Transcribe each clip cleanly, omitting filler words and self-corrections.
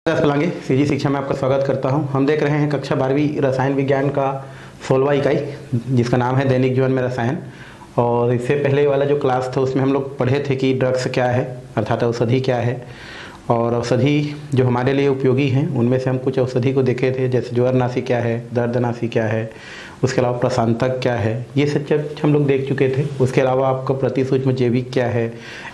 पलांगे CG शिक्षा में आपका स्वागत करता हूं। हम देख रहे हैं कक्षा 12वीं रसायन विज्ञान का 16वां इकाई, जिसका नाम है दैनिक जीवन में रसायन। और इससे पहले वाला जो क्लास था उसमें हम लोग पढ़े थे कि ड्रग्स क्या है, अर्थात औषधि क्या है, और औषधि जो हमारे लिए उपयोगी हैं उनमें से हम कुछ औषधि को देखे थे, जैसे ज्वरनाशी क्या है, दर्दनाशी क्या है, उसके अलावा प्रशांतक क्या है, ये सब हम लोग देख चुके थे। उसके अलावा आपका प्रतिसूक्ष्म जैविक क्या है,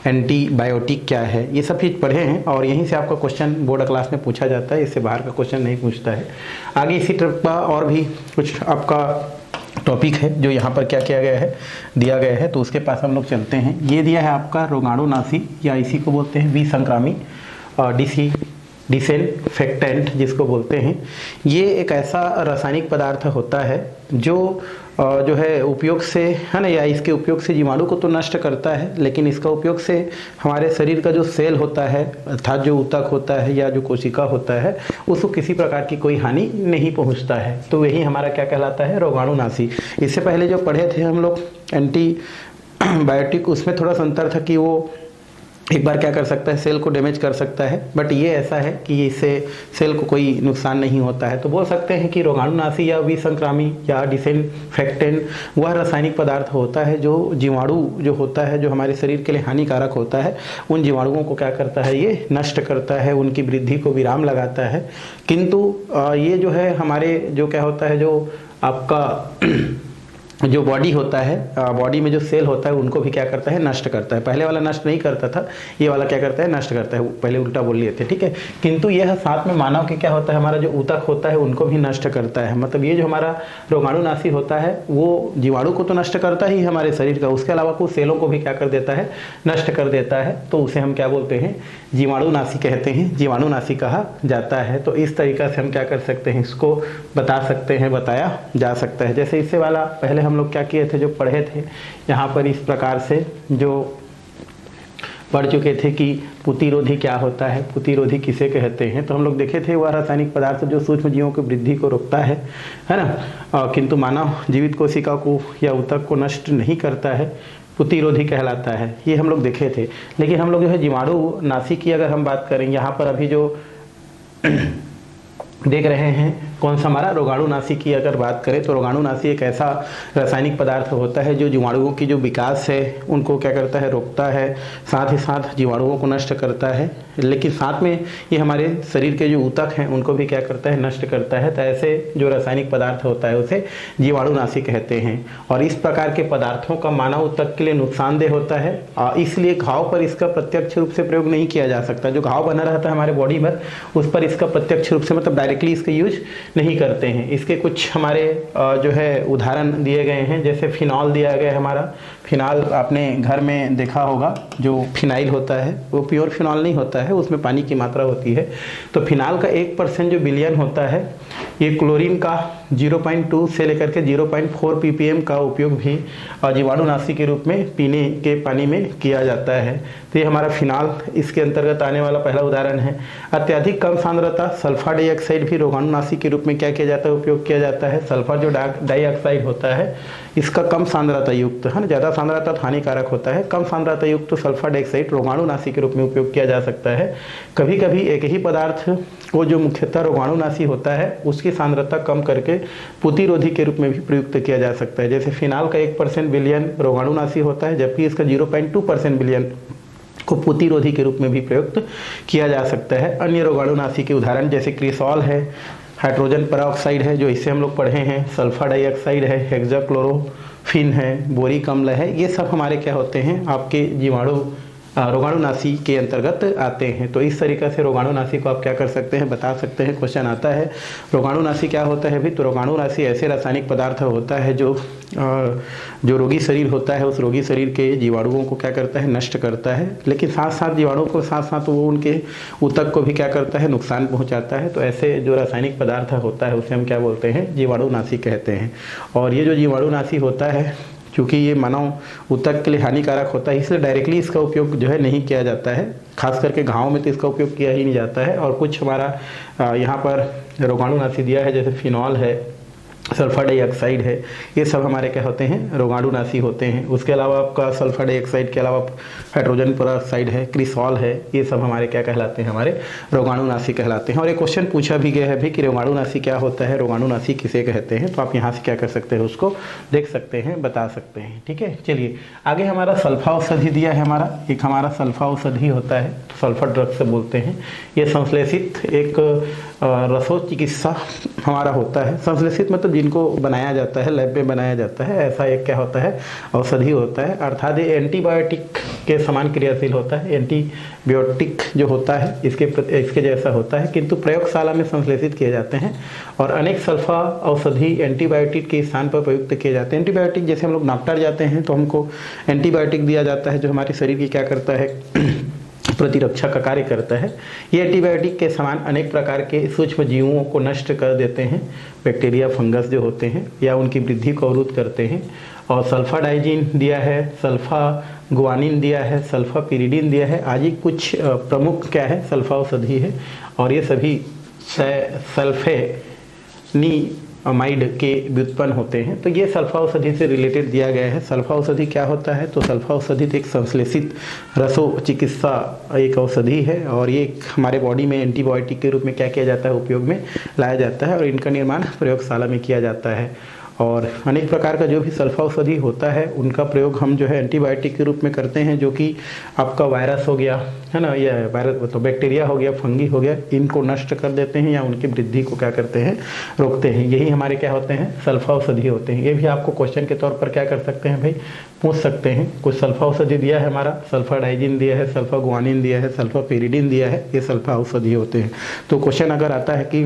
एंटीबायोटिक क्या है, ये सब चीज़ पढ़े हैं। और यहीं से आपका क्वेश्चन बोर्ड क्लास में पूछा जाता है, इससे बाहर का क्वेश्चन नहीं पूछता है। आगे इसी तरह का और भी कुछ आपका टॉपिक है जो यहाँ पर क्या किया गया है, दिया गया है, तो उसके पास हम लोग चलते हैं। ये दिया है आपका रोगाणुनाशी, या इसी को बोलते हैं विसंक्रामी डिसइंफेक्टेंट जिसको बोलते हैं। ये एक ऐसा रासायनिक पदार्थ होता है जो है उपयोग से, है ना, या इसके उपयोग से जीवाणु को तो नष्ट करता है, लेकिन इसका उपयोग से हमारे शरीर का जो सेल होता है, अर्थात जो ऊतक होता है या जो कोशिका होता है, उसको किसी प्रकार की कोई हानि नहीं पहुंचता है। तो वही हमारा क्या कहलाता है, रोगाणुनाशी। इससे पहले जो पढ़े थे हम लोग एंटीबायोटिक, उसमें थोड़ा सा अंतर था कि वो एक बार क्या कर सकता है, सेल को डैमेज कर सकता है, बट ये ऐसा है कि इससे सेल को कोई नुकसान नहीं होता है। तो बोल सकते हैं कि रोगाणुनाशी या विसंक्रामी या डिसइंफेक्टेंट वह रासायनिक पदार्थ होता है जो जीवाणु जो होता है, जो हमारे शरीर के लिए हानिकारक होता है, उन जीवाणुओं को क्या करता है, ये नष्ट करता है, उनकी वृद्धि को विराम लगाता है। किंतु ये जो है हमारे जो क्या होता है, जो आपका जो बॉडी होता है, बॉडी में जो सेल होता है उनको भी क्या करता है, नष्ट करता है। पहले वाला नष्ट नहीं करता था, ये वाला क्या करता है, नष्ट करता है। पहले उल्टा बोल लिए थे, ठीक है। किंतु यह साथ में मानव के क्या होता है, हमारा जो ऊतक होता है उनको भी नष्ट करता है। मतलब ये जो हमारा रोगाणुनाशी होता है वो जीवाणु को तो नष्ट करता ही हमारे शरीर का, उसके अलावा कुछ सेलों को भी क्या कर देता है, नष्ट कर देता है। तो उसे हम क्या बोलते हैं, जीवाणुनाशी कहते हैं, जीवाणुनाशी कहा जाता है। तो इस तरीका से हम क्या कर सकते हैं, इसको बता सकते हैं, बताया जा सकता है। जैसे इससे वाला पहले हम लोग क्या किए थे, जो पढ़े थे यहाँ पर इस प्रकार से जो पढ़ चुके थे कि प्रतिरोधी क्या होता है, प्रतिरोधी किसे कहते हैं। तो हम लोग देखे थे वह रासायनिक पदार्थ जो सूक्ष्म जीवों की वृद्धि को रोकता है ना, किंतु मानव जीवित कोशिका को या ऊतक को नष्ट नहीं करता है, प्रतिरोधी कहलाता है। ये हम लोग देखे थे। लेकिन हम लोग जो है जीवाणुनाशी की अगर हम बात करें, यहाँ पर अभी जो देख रहे हैं कौन सा हमारा रोगाणुनाशी की अगर बात करें, तो रोगाणुनाशी एक ऐसा रासायनिक पदार्थ होता है जो जीवाणुओं की जो विकास है उनको क्या करता है, रोकता है, साथ ही साथ जीवाणुओं को नष्ट करता है। लेकिन साथ में ये हमारे शरीर के जो ऊतक हैं उनको भी क्या करता है, नष्ट करता है। तो ऐसे जो रासायनिक पदार्थ होता है उसे जीवाणुनाशी कहते हैं। और इस प्रकार के पदार्थों का मानव ऊतक के लिए नुकसानदेह होता है, इसलिए घाव पर इसका प्रत्यक्ष रूप से प्रयोग नहीं किया जा सकता। जो घाव बना रहता है हमारे बॉडी पर, उस पर इसका प्रत्यक्ष रूप से, मतलब डायरेक्टली इसका यूज नहीं करते हैं। इसके कुछ हमारे जो है उदाहरण दिए गए हैं, जैसे फिनॉल दिया गया है हमारा। फिनाल आपने घर में देखा होगा, जो फिनाइल होता है वो प्योर फिनॉल नहीं होता है, उसमें पानी की मात्रा होती है। तो फिनाल का 1% जो विलयन होता है, ये क्लोरीन का 0.2 से लेकर के 0.4 ppm का उपयोग भी जीवाणुनाशी के रूप में पीने के पानी में किया जाता है। तो ये हमारा फिनाल इसके अंतर्गत आने वाला पहला उदाहरण है। अत्यधिक कम सांद्रता सल्फर डाइऑक्साइड भी रोगाणुनाशी के रूप में क्या किया जाता है, उपयोग किया जाता है। सल्फर जो डाइऑक्साइड होता है इसका कम सांद्रता युक्त, है ना, ज़्यादा सांद्रता हानिकारक होता है, कम सांद्रता युक्त तो सल्फर डाइऑक्साइड रोगाणुनाशी के रूप में उपयोग किया जा सकता है। कभी कभी एक ही पदार्थ को जो मुख्यतः रोगाणुनाशी होता है उसकी सांद्रता कम करके प्रतिरोधी के रूप में भी प्रयुक्त किया जा सकता है। जैसे फिनाल का 1% विलयन रोगाणुनाशी होता है, जबकि इसका 0.2% विलयन को प्रतिरोधी के रूप में भी प्रयुक्त किया जा सकता है। अन्य रोगाणुनाशी के उदाहरण जैसे क्रिसॉल है, हाइड्रोजन पेरोक्साइड है जो इससे हम लोग पढ़े हैं, सल्फर डाइऑक्साइड है, हेक्साक्लोरोफिन है, बोरिक अम्ल है, ये सब हमारे क्या होते हैं, आपके जीवाणु रोगाणुनाशी के अंतर्गत आते हैं। तो इस तरीक़े से रोगाणुनाशी को आप क्या कर सकते हैं, बता सकते हैं। क्वेश्चन आता है रोगाणुनाशी क्या होता है भी, तो रोगाणुनाशी ऐसे रासायनिक पदार्थ होता है जो रोगी शरीर होता है उस रोगी शरीर के जीवाणुओं को क्या करता है, नष्ट करता है। लेकिन साथ साथ जीवाणुओं को साथ साथ वो उनके ऊतक को भी क्या करता है, नुकसान पहुंचाता है। तो ऐसे जो रासायनिक पदार्थ होता है उसे हम क्या बोलते हैं, जीवाणुनाशी कहते हैं। और ये जो जीवाणुनाशी होता है, क्योंकि ये मानव ऊतक के लिए हानिकारक होता है, इसलिए डायरेक्टली इसका उपयोग जो है नहीं किया जाता है। खास करके घाव में तो इसका उपयोग किया ही नहीं जाता है। और कुछ हमारा यहाँ पर रोगाणुनाशी दिया है, जैसे फिनॉल है, सल्फर डाइऑक्साइड है, ये सब हमारे क्या होते हैं, रोगाणुनाशी होते हैं। उसके अलावा आपका सल्फर डाइऑक्साइड के अलावा हाइड्रोजन पेरोक्साइड है, क्रिसॉल है, ये सब हमारे क्या कहलाते हैं, हमारे रोगाणुनाशी कहलाते हैं। और एक क्वेश्चन पूछा भी गया है भी कि रोगाणुनाशी क्या होता है, रोगाणुनाशी किसे कहते हैं, तो आप यहाँ से क्या कर सकते हैं, उसको देख सकते हैं, बता सकते हैं। ठीक है, चलिए आगे हमारा सल्फा औषधि दिया है हमारा, एक हमारा सल्फा औषधि होता है, तो सल्फर ड्रग से बोलते हैं। ये संश्लेषित एक रसो चिकित्सा हमारा होता है। संश्लेषित मतलब जिनको बनाया जाता है, लैब में बनाया जाता है, ऐसा एक क्या होता है, औषधि होता है। अर्थात ये एंटीबायोटिक के समान क्रियाशील होता है, एंटीबायोटिक जो होता है इसके जैसा होता है, किंतु प्रयोगशाला में संश्लेषित किए जाते हैं। और अनेक सल्फा औषधि एंटीबायोटिक के स्थान पर प्रयुक्त किए जाते हैं। एंटीबायोटिक जैसे हम लोग डॉक्टर जाते हैं तो हमको एंटीबायोटिक दिया जाता है जो हमारे शरीर की क्या करता है, प्रतिरक्षा का कार्य करता है। ये एंटीबायोटिक के समान अनेक प्रकार के सूक्ष्म जीवों को नष्ट कर देते हैं, बैक्टीरिया फंगस जो होते हैं, या उनकी वृद्धि को अवरुद्ध करते हैं। और सल्फाडाइजिन दिया है, सल्फा गुआनिन दिया है, सल्फा पिरिडीन दिया है, आदि कुछ प्रमुख क्या है, सल्फा औषधि है। और ये सभी सल्फेनिमाइड के व्युत्पन्न होते हैं। तो ये सल्फा औषधि से रिलेटेड दिया गया है। सल्फा औषधि क्या होता है, तो सल्फा औषधि एक संश्लेषित रसो चिकित्सा एक औषधि है, और ये हमारे बॉडी में एंटीबायोटिक के रूप में क्या किया जाता है, उपयोग में लाया जाता है, और इनका निर्माण प्रयोगशाला में किया जाता है। और अनेक प्रकार का जो भी सल्फा औषधि होता है उनका प्रयोग हम जो है एंटीबायोटिक के रूप में करते हैं, जो कि आपका वायरस हो गया है ना, या वायरस तो बैक्टीरिया हो गया, फंगी हो गया, इनको नष्ट कर देते हैं या उनकी वृद्धि को क्या करते हैं, रोकते हैं। यही हमारे क्या होते हैं, सल्फा औषधि होते हैं। ये भी आपको क्वेश्चन के तौर पर क्या कर सकते हैं भाई, पूछ सकते हैं। कुछ सल्फा औषधि दिया है हमारा, सल्फाडाइजिन दिया है, सल्फा गुआनिन दिया है, सल्फा पिरिडीन दिया है, ये सल्फा औषधि होते हैं। तो क्वेश्चन अगर आता है कि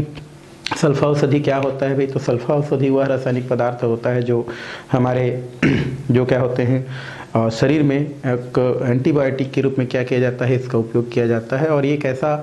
सल्फा औषधि क्या होता है भाई, तो सल्फा औषधि वह रासायनिक पदार्थ होता है जो हमारे जो क्या होते हैं शरीर में एक एंटीबायोटिक के रूप में क्या किया जाता है, इसका उपयोग किया जाता है। और ये एक ऐसा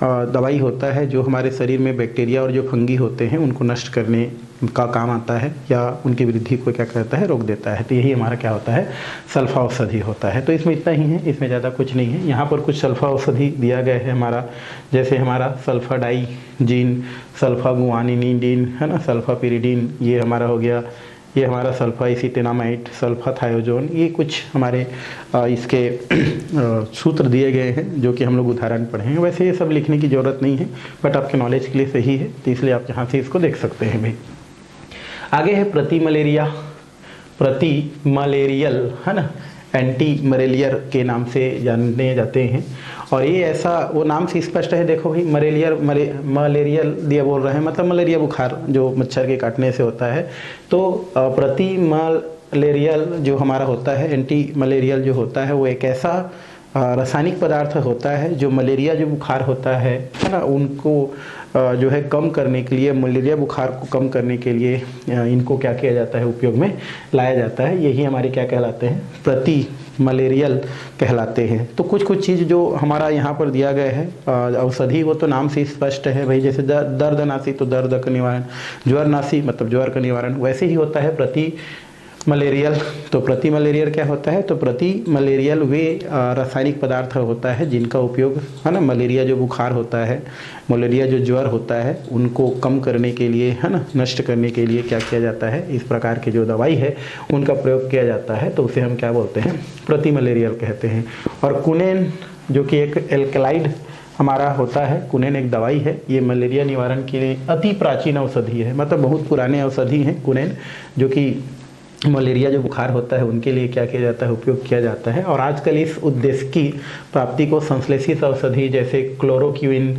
दवाई होता है जो हमारे शरीर में बैक्टीरिया और जो फंगी होते हैं उनको नष्ट करने का काम आता है, या उनकी वृद्धि को क्या करता है, रोक देता है। तो यही हमारा क्या होता है, सल्फा औषधि होता है। तो इसमें इतना ही है, इसमें ज़्यादा कुछ नहीं है। यहाँ पर कुछ सल्फा औषधि दिया गया है हमारा, जैसे हमारा सल्फाडाइजिन, सल्फा गुआनिनिन है ना, सल्फा पिरिडीन, ये हमारा हो गया, ये हमारा सल्फा इसिटेनामाइड, सल्फा थायोजोन, ये कुछ हमारे इसके सूत्र दिए गए हैं जो कि हम लोग उदाहरण पढ़े हैं। वैसे ये सब लिखने की ज़रूरत नहीं है, बट आपके नॉलेज के लिए सही है, तो इसलिए आप यहाँ से इसको देख सकते हैं भाई। आगे है प्रति मलेरियल है ना, एंटी मलेरियर के नाम से जाने जाते हैं। और ये ऐसा वो नाम से स्पष्ट है, देखो भाई मलेरियल दिया बोल रहे हैं, मतलब मलेरिया बुखार जो मच्छर के काटने से होता है। तो प्रति मलेरियल जो हमारा होता है, एंटी मलेरियल जो होता है, वो एक ऐसा रासायनिक पदार्थ होता है जो मलेरिया जो बुखार होता है ना, उनको जो है कम करने के लिए, मलेरिया बुखार को कम करने के लिए इनको क्या किया जाता है, उपयोग में लाया जाता है। यही हमारे क्या कहलाते हैं, प्रति मलेरियल कहलाते हैं। तो कुछ चीज़ जो हमारा यहाँ पर दिया गया है औषधि, वो तो नाम से स्पष्ट है भाई। जैसे दर्दनाशी तो दर्द का निवारण, ज्वरनाशी मतलब ज्वर का निवारण, वैसे ही होता है प्रति मलेरियल। तो प्रति मलेरियल क्या होता है, तो प्रति मलेरियल वे रासायनिक पदार्थ होता है जिनका उपयोग है ना, मलेरिया जो बुखार होता है, मलेरिया जो ज्वर होता है, उनको कम करने के लिए है ना, नष्ट करने के लिए क्या किया जाता है, इस प्रकार की जो दवाई है उनका प्रयोग किया जाता है। तो उसे हम क्या बोलते हैं, प्रति मलेरियल कहते हैं। और कुनेन जो कि एक एल्कलाइड हमारा होता है, कुनेन एक दवाई है, ये मलेरिया निवारण के लिए अति प्राचीन औषधि है, मतलब बहुत पुराने औषधि हैं कुनेन, जो कि मलेरिया जो बुखार होता है उनके लिए क्या किया जाता है, उपयोग किया जाता है। और आजकल इस उद्देश्य की प्राप्ति को संश्लेषित औषधि जैसे क्लोरोक्विन,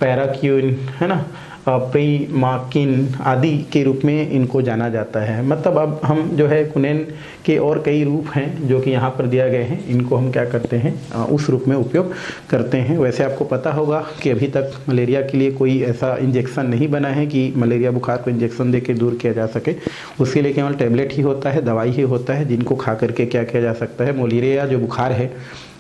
पैराक्विन है ना, प्रीमाकिन आदि के रूप में इनको जाना जाता है। मतलब अब हम जो है कुनेन के और कई रूप हैं जो कि यहाँ पर दिया गए हैं, इनको हम क्या करते हैं, उस रूप में उपयोग करते हैं। वैसे आपको पता होगा कि अभी तक मलेरिया के लिए कोई ऐसा इंजेक्शन नहीं बना है कि मलेरिया बुखार को इंजेक्शन दे के दूर किया जा सके। उसके लिए केवल टैबलेट ही होता है, दवाई ही होता है, जिनको खा करके क्या किया जा सकता है, मलेरिया जो बुखार है,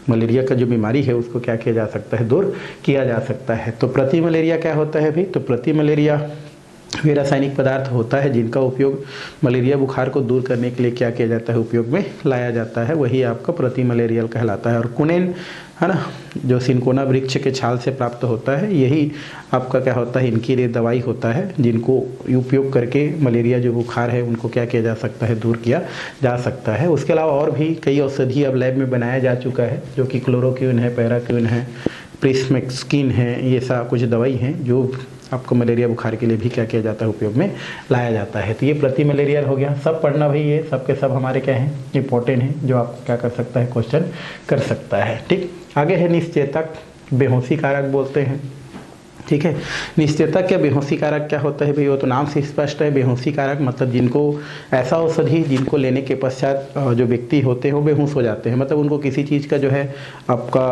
मलेरिया का जो बीमारी है उसको क्या किया जा सकता है, दूर किया जा सकता है। तो प्रति मलेरिया क्या होता है भाई, तो प्रति मलेरिया वे रासायनिक पदार्थ होता है जिनका उपयोग मलेरिया बुखार को दूर करने के लिए क्या किया जाता है, उपयोग में लाया जाता है, वही आपका प्रति मलेरियल कहलाता है। और कुनेन है ना, जो सिनकोना वृक्ष के छाल से प्राप्त होता है, यही आपका क्या होता है, इनके लिए दवाई होता है जिनको उपयोग करके मलेरिया जो बुखार है उनको क्या किया जा सकता है, दूर किया जा सकता है। उसके अलावा और भी कई औषधि अब लैब में बनाया जा चुका है, जो कि क्लोरोक्विन है, पैराक्विन है, प्रिस्मेक्सिन है, ये सब कुछ दवाई हैं जो आपको मलेरिया बुखार के लिए भी क्या किया जाता है, उपयोग में लाया जाता है। तो ये प्रति मलेरियल हो गया, सब पढ़ना भाई, ये सब के सब हमारे क्या हैं, इंपॉर्टेंट हैं, जो आपको क्या कर सकता है, क्वेश्चन कर सकता है। ठीक, आगे है निश्चेतक, बेहोशी कारक बोलते हैं। ठीक है, निश्चेतक या बेहोशी कारक क्या होता है भाई, वो तो नाम से स्पष्ट है। बेहोशी कारक मतलब जिनको ऐसा औषधि जिनको लेने के पश्चात जो व्यक्ति होते हैं वो बेहोश हो जाते हैं, मतलब उनको किसी चीज़ का जो है आपका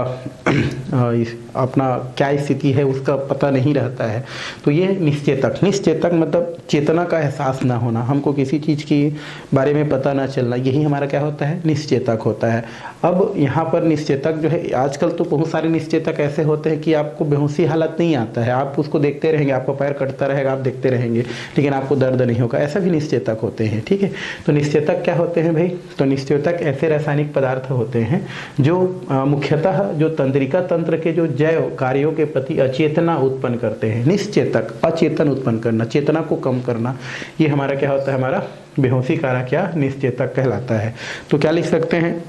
अपना क्या स्थिति है उसका पता नहीं रहता है, तो ये निश्चेतक। निश्चेतक मतलब चेतना का एहसास ना होना, हमको किसी चीज़ के बारे में पता ना चलना, यही हमारा क्या होता है, निश्चेतक होता है। अब यहाँ पर निश्चेतक जो है, आजकल तो बहुत सारे निश्चेतक ऐसे होते हैं कि आपको बेहोशी हालत नहीं आता है, आप उसको देखते रहेंगे, आपका पैर कटता रहेगा, आप देखते रहेंगे, लेकिन आपको दर्द नहीं होगा, ऐसा भी निश्चेतक होते हैं। ठीक है, तो निश्चेतक क्या होते हैं भाई, तो निश्चेतक ऐसे रासायनिक पदार्थ होते हैं जो मुख्यतः जो तंत्रिका तंत्र के जो जैव कार्यों के प्रति अचेतना उत्पन्न करते हैं। निश्चेतक अचेतन उत्पन्न करना, चेतना को कम करना, ये हमारा क्या होता है, हमारा बेहोशी कारक या निश्चेतक कहलाता है। तो क्या लिख सकते हैं,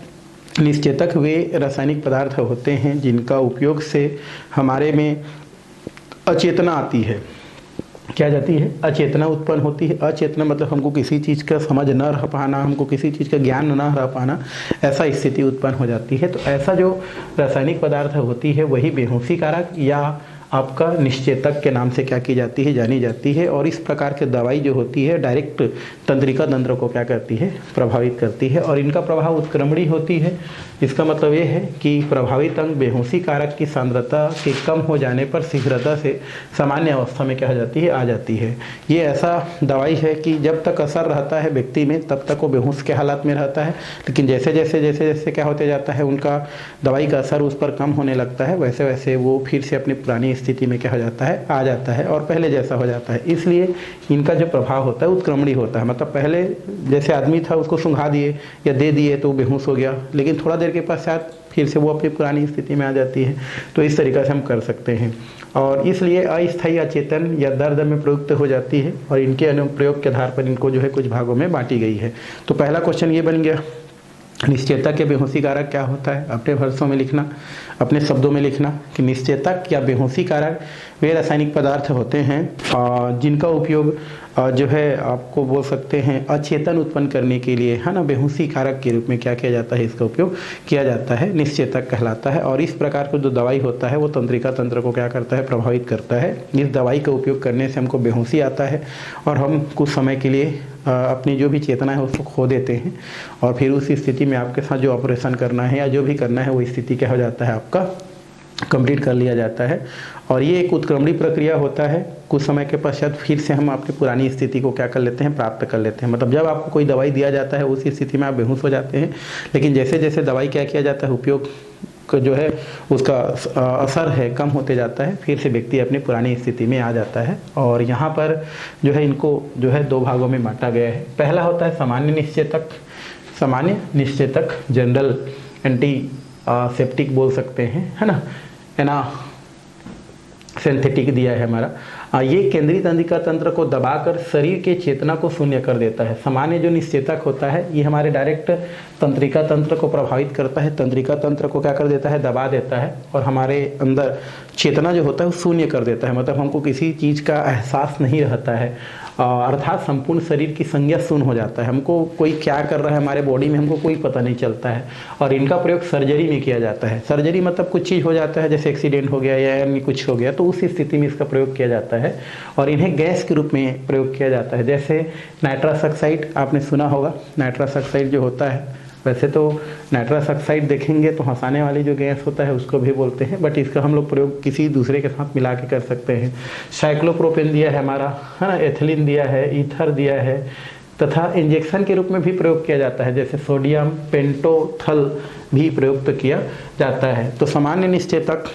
निश्चेतक वे रासायनिक पदार्थ होते हैं जिनका उपयोग से हमारे में अचेतना आती है। क्या जाती है, अचेतना उत्पन्न होती है। अचेतना मतलब हमको किसी चीज़ का समझ न रह पाना, हमको किसी चीज़ का ज्ञान न रह पाना, ऐसा स्थिति उत्पन्न हो जाती है। तो ऐसा जो रासायनिक पदार्थ होती है वही बेहोशी कारक या आपका निश्चेतक के नाम से क्या की जाती है, जानी जाती है। और इस प्रकार की दवाई जो होती है डायरेक्ट तंत्रिका तंत्र को क्या करती है, प्रभावित करती है, और इनका प्रभाव उत्क्रमणी होती है। इसका मतलब ये है कि प्रभावित अंग बेहोशी कारक की सांद्रता के कम हो जाने पर शीघ्रता से सामान्य अवस्था में क्या हो जाती है, आ जाती है। ये ऐसा दवाई है कि जब तक असर रहता है व्यक्ति में तब तक वो बेहोश के हालत में रहता है, लेकिन जैसे जैसे क्या होते जाता है, उनका दवाई का असर उस पर कम होने लगता है, वैसे वैसे वो फिर से अपनी पुरानी स्थिति में क्या हो जाता है, आ जाता है और पहले जैसा हो जाता है। इसलिए इनका जो प्रभाव होता है उत्क्रमणी होता है, मतलब पहले जैसे आदमी था उसको सूंघा दिए या दे दिए तो बेहोश हो गया, लेकिन थोड़ा देर के पश्चात फिर से वो अपनी पुरानी स्थिति में आ जाती है। तो इस तरीक़े से हम कर सकते हैं, और इसलिए अस्थायी अचेतन या दर्द में प्रयुक्त हो जाती है, और इनके अनुप्रयोग के आधार पर इनको जो है कुछ भागों में बांटी गई है। तो पहला क्वेश्चन ये बन गया, निश्चेतक या बेहोशी कारक क्या होता है, अपने वर्षों में लिखना, अपने शब्दों में लिखना कि निश्चेतक या बेहोशी कारक वे रासायनिक पदार्थ होते हैं जिनका उपयोग जो है आपको बोल सकते हैं अचेतन उत्पन्न करने के लिए, है ना, बेहोशी कारक के रूप में क्या किया जाता है, इसका उपयोग किया जाता है, निश्चेतक कहलाता है। और इस प्रकार का जो दवाई होता है वो तंत्रिका तंत्र को क्या करता है, प्रभावित करता है। इस दवाई का उपयोग करने से हमको बेहोशी आता है और हम कुछ समय के लिए अपनी जो भी चेतना है उसको खो देते हैं, और फिर उस स्थिति में आपके साथ जो ऑपरेशन करना है या जो भी करना है वो स्थिति क्या हो जाता है, आपका कंप्लीट कर लिया जाता है। और ये एक उत्क्रमणी प्रक्रिया होता है, कुछ समय के पश्चात फिर से हम आपकी पुरानी स्थिति को क्या कर लेते हैं, प्राप्त कर लेते हैं। मतलब जब आपको कोई दवाई दिया जाता है उस स्थिति में आप बेहोश हो जाते हैं, लेकिन जैसे जैसे दवाई क्या किया जाता है, उपयोग जो है उसका असर है कम होते जाता है, फिर से व्यक्ति अपनी पुरानी स्थिति में आ जाता है। और यहाँ पर जो है इनको जो है दो भागों में बांटा गया है। पहला होता है सामान्य निश्चेतक, सामान्य निश्चेतक जनरल एंटी सेप्टिक बोल सकते हैं, है ना, सिंथेटिक दिया है हमारा। ये केंद्रीय तंत्रिका तंत्र को दबाकर शरीर के चेतना को शून्य कर देता है। सामान्य जो निश्चेतक होता है ये हमारे डायरेक्ट तंत्रिका तंत्र को प्रभावित करता है, तंत्रिका तंत्र को क्या कर देता है, दबा देता है, और हमारे अंदर चेतना जो होता है वो शून्य कर देता है। मतलब हमको किसी चीज़ का एहसास नहीं रहता है, अर्थात संपूर्ण शरीर की संज्ञा शून्य हो जाता है। हमको कोई क्या कर रहा है हमारे बॉडी में हमको कोई पता नहीं चलता है। और इनका प्रयोग सर्जरी में किया जाता है। सर्जरी मतलब कुछ चीज़ हो जाता है, जैसे एक्सीडेंट हो गया या अन्य कुछ हो गया, तो उस स्थिति में इसका प्रयोग किया जाता है। और इन्हें गैस के रूप में प्रयोग किया जाता है। जैसे नाइट्रस ऑक्साइड आपने सुना होगा, नाइट्रस ऑक्साइड जो होता है, वैसे तो नाइट्रस ऑक्साइड देखेंगे तो हंसाने वाली जो गैस होता है उसको भी बोलते हैं, बट इसका हम लोग प्रयोग किसी दूसरे के साथ मिला के कर सकते हैं। साइक्लोप्रोपेन दिया है हमारा, है ना, एथिलीन दिया है, ईथर दिया है, तथा इंजेक्शन के रूप में भी प्रयोग किया जाता है, जैसे सोडियम पेंटोथल भी प्रयुक्त किया जाता है। तो सामान्य निश्चेतक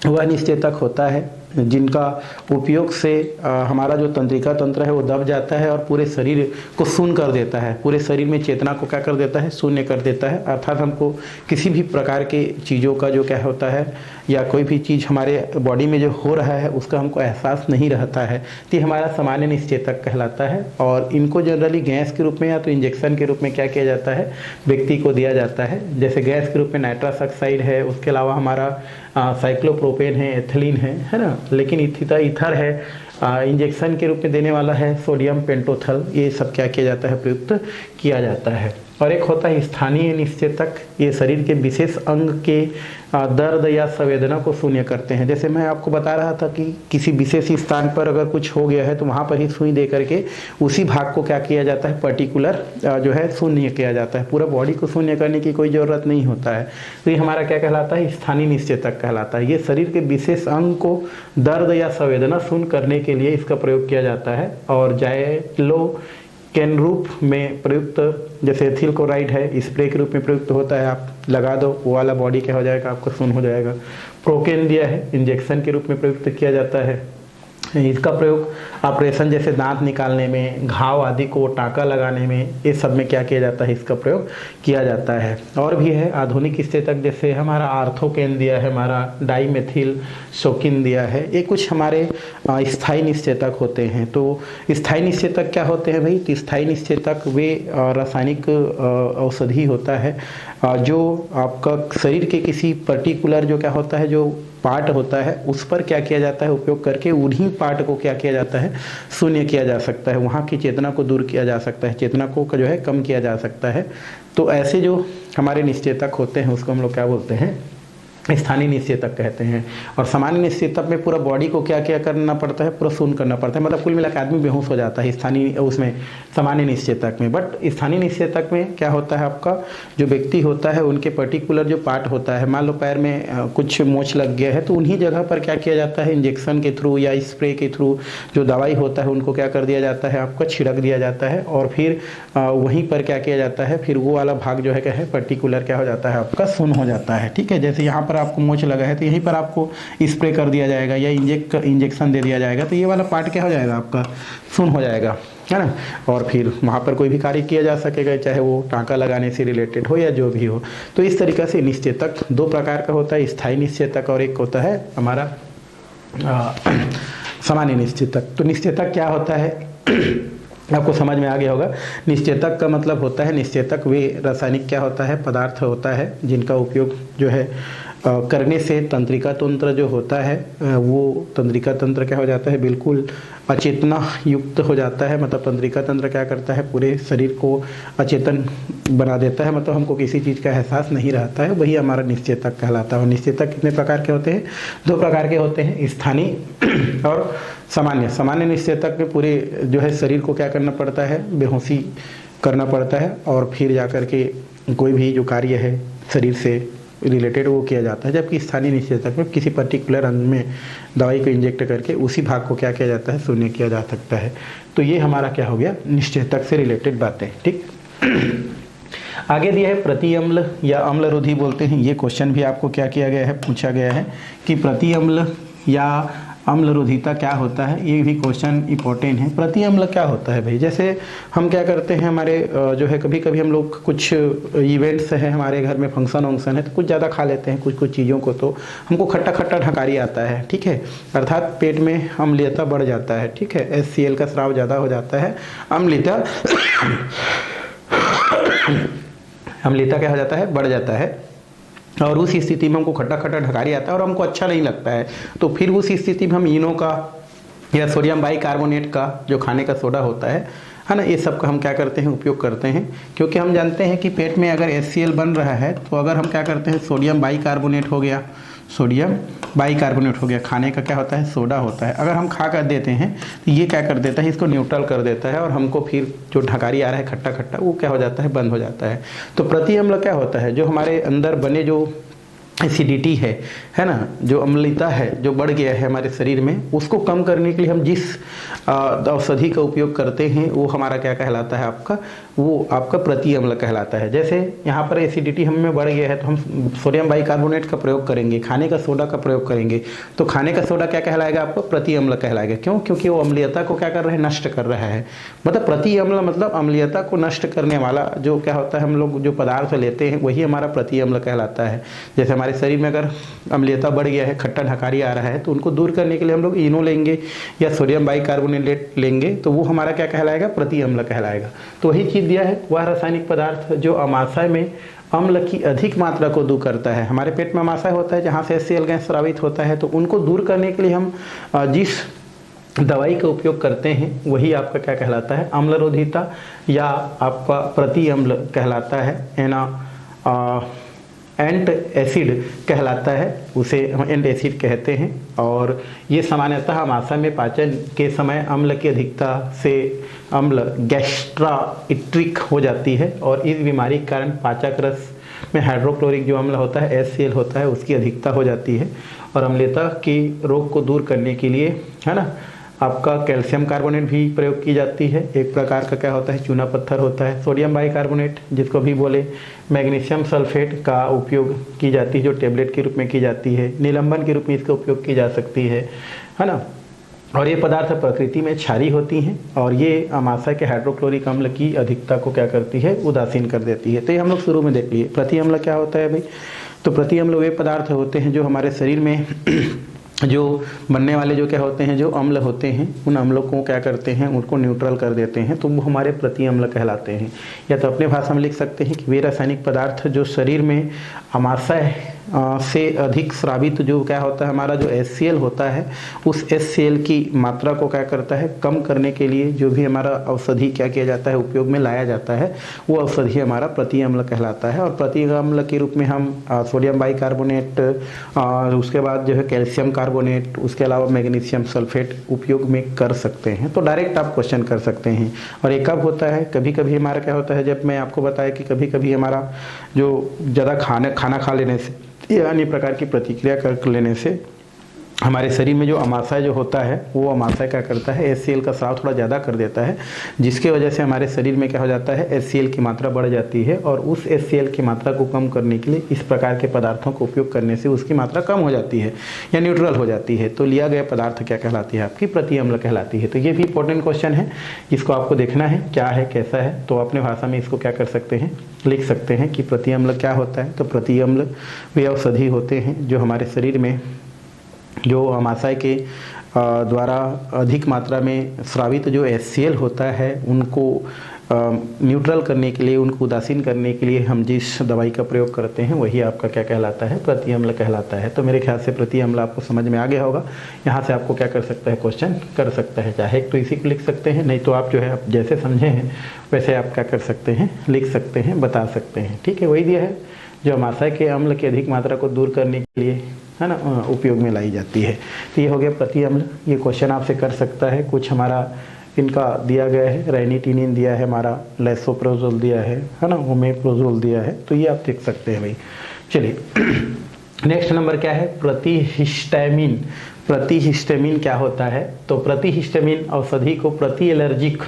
वह निश्चेतक होता है जिनका उपयोग से हमारा जो तंत्रिका तंत्र है वो दब जाता है और पूरे शरीर को शून्य कर देता है, पूरे शरीर में चेतना को क्या कर देता है, शून्य कर देता है। अर्थात हमको किसी भी प्रकार के चीज़ों का जो क्या होता है या कोई भी चीज़ हमारे बॉडी में जो हो रहा है उसका हमको एहसास नहीं रहता है, तो ये हमारा सामान्य निश्चेतक कहलाता है। और इनको जनरली गैस के रूप में या तो इंजेक्शन के रूप में क्या किया जाता है, व्यक्ति को दिया जाता है। जैसे गैस के रूप में नाइट्रस ऑक्साइड है, उसके अलावा हमारा साइक्लोप्रोपेन है, एथिलीन है ना, लेकिन ईथर है। इंजेक्शन के रूप में देने वाला है सोडियम पेंटोथल, ये सब क्या किया जाता है, प्रयुक्त किया जाता है। और एक होता है स्थानीय निश्चेतक, ये शरीर के विशेष अंग के दर्द या संवेदना को शून्य करते हैं। जैसे मैं आपको बता रहा था कि किसी विशेष स्थान पर अगर कुछ हो गया है तो वहाँ पर ही सुई दे करके उसी भाग को क्या किया जाता है, पर्टिकुलर जो है शून्य किया जाता है। पूरा बॉडी को शून्य करने की कोई ज़रूरत नहीं होता है। तो ये हमारा क्या कहलाता है, स्थानीय निश्चेतक कहलाता है। ये शरीर के विशेष अंग को दर्द या संवेदना शून्य करने के लिए इसका प्रयोग किया जाता है। और जाइलो कैन रूप में प्रयुक्त, जैसे एथिल क्लोराइड है, स्प्रे के रूप में प्रयुक्त होता है, आप लगा दो वो वाला बॉडी क्या हो जाएगा, आपका शून्य हो जाएगा। प्रोकेन दिया है, इंजेक्शन के रूप में प्रयुक्त किया जाता है। इसका प्रयोग ऑपरेशन जैसे दांत निकालने में, घाव आदि को टाँका लगाने में, ये सब में क्या किया जाता है, इसका प्रयोग किया जाता है। और भी है आधुनिक निश्चेतक, जैसे हमारा आर्थोकेन दिया है, हमारा डाईमेथिल शोकिन दिया है। ये कुछ हमारे स्थायी निश्चेतक होते हैं। तो स्थायी निश्चेतक क्या होते हैं भाई, तो स्थायी निश्चेतक वे रासायनिक औषधि होता है जो आपका शरीर के किसी पर्टिकुलर जो क्या होता है, जो पार्ट होता है उस पर क्या किया जाता है, उपयोग करके उन्हीं पार्ट को क्या किया जाता है, शून्य किया जा सकता है। वहाँ की चेतना को दूर किया जा सकता है, चेतना को जो है कम किया जा सकता है। तो ऐसे जो हमारे निश्चेतक होते हैं उसको हम लोग क्या बोलते हैं, स्थानीय निश्चेतक कहते हैं। और सामान्य निश्चेतक में पूरा बॉडी को क्या क्या करना पड़ता है, पूरा शून्य करना पड़ता है। मतलब कुल मिलाकर आदमी बेहोश हो जाता है स्थानीय उसमें, सामान्य निश्चेतक में। बट स्थानीय निश्चेतक में क्या होता है, आपका जो व्यक्ति होता है उनके पर्टिकुलर जो पार्ट होता है, मान लो पैर में कुछ मोच लग गया है तो उन्हीं जगह पर क्या किया जाता है, इंजेक्शन के थ्रू या स्प्रे के थ्रू जो दवाई होता है उनको क्या कर दिया जाता है, आपका छिड़क दिया जाता है। और फिर वहीं पर क्या किया जाता है, फिर वो वाला भाग जो है क्या है, पर्टिकुलर क्या हो जाता है, आपका शून्य हो जाता है। ठीक है, जैसे यहाँ पर आपको मोच लगा है तो यहीं पर आपको स्प्रे कर दिया जाएगा या इंजेक्शन दे दिया जाएगा, तो ये वाला पार्ट क्या हो जाएगा, आपका शून्य हो जाएगा, है ना। और फिर वहाँ पर कोई भी कार्य किया जा सकेगा, चाहे वो टाँका लगाने से रिलेटेड हो या जो भी हो। तो इस तरीक़े से निश्चेतक दो प्रकार का होता है, स्थायी निश्चेतक और एक होता है हमारा सामान्य निश्चेतक। तो निश्चेतक क्या होता है आपको समझ में आ गया होगा। निश्चेतक का मतलब होता है, निश्चेतक वे रासायनिक क्या होता है, पदार्थ होता है जिनका उपयोग जो है करने से तंत्रिका तंत्र जो होता है वो तंत्रिका तंत्र क्या हो जाता है, बिल्कुल अचेतना युक्त हो जाता है। मतलब तंत्रिका तंत्र क्या करता है, पूरे शरीर को अचेतन बना देता है, मतलब हमको किसी चीज़ का एहसास नहीं रहता है, वही हमारा निश्चेतक कहलाता है। और निश्चेतक कितने प्रकार के होते हैं, दो प्रकार के होते हैं, स्थानीय और सामान्य। सामान्य निश्चेतक में पूरे जो है शरीर को क्या करना पड़ता है, बेहोशी करना पड़ता है और फिर जा कर के कोई भी जो कार्य है शरीर से रिलेटेड वो किया जाता है। जबकि स्थानीय निश्चेतक में किसी पर्टिकुलर अंग में दवाई को इंजेक्ट करके उसी भाग को क्या किया जाता है, शून्य किया जा सकता है। तो ये हमारा क्या हो गया, निश्चेतक से रिलेटेड बातें। ठीक, आगे दिया है प्रति अम्ल या अम्लरोधी बोलते हैं। ये क्वेश्चन भी आपको क्या किया गया है, पूछा गया है कि प्रति अम्ल या अम्लरोधिता क्या होता है। ये भी क्वेश्चन इंपॉर्टेंट है। प्रति अम्ल क्या होता है भाई, जैसे हम क्या करते हैं, हमारे जो है कभी कभी हम लोग कुछ इवेंट्स हैं हमारे घर में, फंक्शन वंक्शन है तो कुछ ज़्यादा खा लेते हैं कुछ चीज़ों को, तो हमको खट्टा खट्टा ढकारी आता है। ठीक है, अर्थात पेट में अम्लीयता बढ़ जाता है। ठीक है, HCl का स्राव ज़्यादा हो जाता है, अम्लीयता क्या हो जाता है, बढ़ जाता है। और उस स्थिति में हमको खट्टा खट्टा ढकारी आता है और हमको अच्छा नहीं लगता है। तो फिर उस स्थिति में हम इनो का या सोडियम बाइकार्बोनेट का जो खाने का सोडा होता है ना, ये सब का हम क्या करते हैं, उपयोग करते हैं। क्योंकि हम जानते हैं कि पेट में अगर HCl बन रहा है तो अगर हम क्या करते हैं, सोडियम बाइकार्बोनेट हो गया, सोडियम बाइकार्बोनेट हो गया, खाने का क्या होता है, सोडा होता है। अगर हम खा कर देते हैं तो ये क्या कर देता है, इसको न्यूट्रल कर देता है और हमको फिर जो ढकारी आ रहा है खट्टा खट्टा, वो क्या हो जाता है, बंद हो जाता है। तो प्रति अम्ल क्या होता है, जो हमारे अंदर बने जो एसिडिटी है ना, जो अम्लता है जो बढ़ गया है हमारे शरीर में, उसको कम करने के लिए हम जिस औषधि का उपयोग करते हैं वो हमारा क्या कहलाता है, आपका वो आपका प्रति अम्ल कहलाता है। जैसे यहाँ पर एसिडिटी हम में बढ़ गया है तो हम सोडियम बाइकार्बोनेट का प्रयोग करेंगे, खाने का सोडा का प्रयोग करेंगे, तो खाने का सोडा क्या कहलाएगा आपको? प्रति अम्ल कहलाएगा। क्यों? क्योंकि वो अम्लीयता को क्या कर रहा है? नष्ट कर रहा है। मतलब प्रति अम्ल मतलब अम्लीयता को नष्ट करने वाला जो क्या होता है, हम लोग जो पदार्थ लेते हैं वही हमारा प्रति अम्ल कहलाता है। जैसे हमारे शरीर में अगर अम्लीयता बढ़ गया है, खट्टा ढकारी आ रहा है, तो उनको दूर करने के लिए हम लोग इनो लेंगे या सोडियम बाइकार्बोनेट लेंगे, तो वो हमारा क्या कहलाएगा? प्रति अम्ल कहलाएगा। तो वही चीज़ दिया है, वह रासायनिक पदार्थ जो अमाशय में अम्ल की अधिक मात्रा को दूर करता है। हमारे पेट में अमाशय होता है जहाँ से HCl गैस स्रावित होता है, तो उनको दूर करने के लिए हम जिस दवाई का उपयोग करते हैं वही आपका क्या कहलाता है? अम्लरोधिता या आपका प्रति अम्ल कहलाता है। एंट एसिड कहलाता है, उसे हम एंट एसिड कहते हैं। और ये सामान्यतः अमाशय में पाचन के समय अम्ल की अधिकता से अम्ल गैस्ट्राइट्रिक हो जाती है और इस बीमारी के कारण पाचक रस में हाइड्रोक्लोरिक जो अम्ल होता है, HCl होता है, उसकी अधिकता हो जाती है। और अम्लता की रोग को दूर करने के लिए, है ना, आपका कैल्शियम कार्बोनेट भी प्रयोग की जाती है। एक प्रकार का क्या होता है? चूना पत्थर होता है। सोडियम बाइकार्बोनेट जिसको भी बोले, मैग्नीशियम सल्फेट का उपयोग की जाती है जो टेबलेट के रूप में की जाती है। निलंबन के रूप में इसका उपयोग की जा सकती है ना। और ये पदार्थ प्रकृति में क्षारी होती हैं और ये अमाशय के हाइड्रोक्लोरिक अम्ल की अधिकता को क्या करती है? उदासीन कर देती है। तो ये हम लोग शुरू में देख लिए। प्रति अम्ल क्या होता है भाई? तो प्रति अम्ल वे पदार्थ होते हैं जो हमारे शरीर में जो बनने वाले जो क्या होते हैं, जो अम्ल होते हैं, उन अम्लों को क्या करते हैं? उनको न्यूट्रल कर देते हैं, तो वो हमारे प्रति अम्ल कहलाते हैं। या तो अपने भाषा में लिख सकते हैं कि वे रासायनिक पदार्थ जो शरीर में अमाशय से अधिक स्रावित जो क्या होता है, हमारा जो HCl होता है, उस HCl की मात्रा को क्या करता है? कम करने के लिए जो भी हमारा औषधि क्या किया जाता है, उपयोग में लाया जाता है, वो औषधि हमारा प्रति अम्ल कहलाता है। और प्रति अम्ल के रूप में हम सोडियम बाइकार्बोनेट, उसके बाद जो है कैल्शियम कार्बोनेट, उसके अलावा मैग्नीशियम सल्फेट उपयोग में कर सकते हैं। तो डायरेक्ट आप क्वेश्चन कर सकते हैं। और ये कब होता है? कभी कभी हमारा क्या होता है, जब मैं आपको बताया कि कभी कभी हमारा जो ज़्यादा खाना खा लेने से या अन्य प्रकार की प्रतिक्रिया कर लेने से हमारे शरीर में जो अमाशय जो होता है, वो अमाशय क्या करता है? HCl का स्राव थोड़ा ज़्यादा कर देता है, जिसके वजह से हमारे शरीर में क्या हो जाता है? HCl की मात्रा बढ़ जाती है। और उस HCl की मात्रा को कम करने के लिए इस प्रकार के पदार्थों का उपयोग करने से उसकी मात्रा कम हो जाती है या न्यूट्रल हो जाती है। तो लिया गया पदार्थ क्या कहलाती है? आपकी प्रति अम्ल कहलाती है। तो ये भी इंपॉर्टेंट क्वेश्चन है, इसको आपको देखना है क्या है, कैसा है। तो अपने भाषा में इसको क्या कर सकते हैं? लिख सकते हैं कि प्रति अम्ल क्या होता है। तो प्रति अम्ल वे औषधि होते हैं जो हमारे शरीर में जो अमाशय के द्वारा अधिक मात्रा में स्रावित जो HCl होता है, उनको न्यूट्रल करने के लिए, उनको उदासीन करने के लिए हम जिस दवाई का प्रयोग करते हैं वही आपका क्या कहलाता है? प्रति अम्ल कहलाता है। तो मेरे ख्याल से प्रति अम्ल आपको समझ में आ गया होगा। यहाँ से आपको क्या कर सकता है? क्वेश्चन कर सकता है। चाहे तो इसी को लिख सकते हैं, नहीं तो आप जो है आप जैसे समझे हैं वैसे आप क्या कर सकते हैं? लिख सकते हैं, बता सकते हैं। ठीक है, वही दिया है जो अमाशय के अम्ल की अधिक मात्रा को दूर करने के लिए, है ना, उपयोग में लाई जाती है। तो ये हो गया प्रति अम्ल। ये क्वेश्चन आपसे कर सकता है। कुछ हमारा इनका दिया गया है, रेनिटिनिन दिया है, हमारा लेसोप्रोजोल दिया है ना, ओमेप्रोजोल दिया है। तो ये आप देख सकते हैं भाई। चलिए नेक्स्ट नंबर क्या है? प्रतिहिस्टामिन। प्रतिहिस्टामिन क्या होता है? तो प्रतिहिस्टामिन औषधि को प्रति एलर्जिक,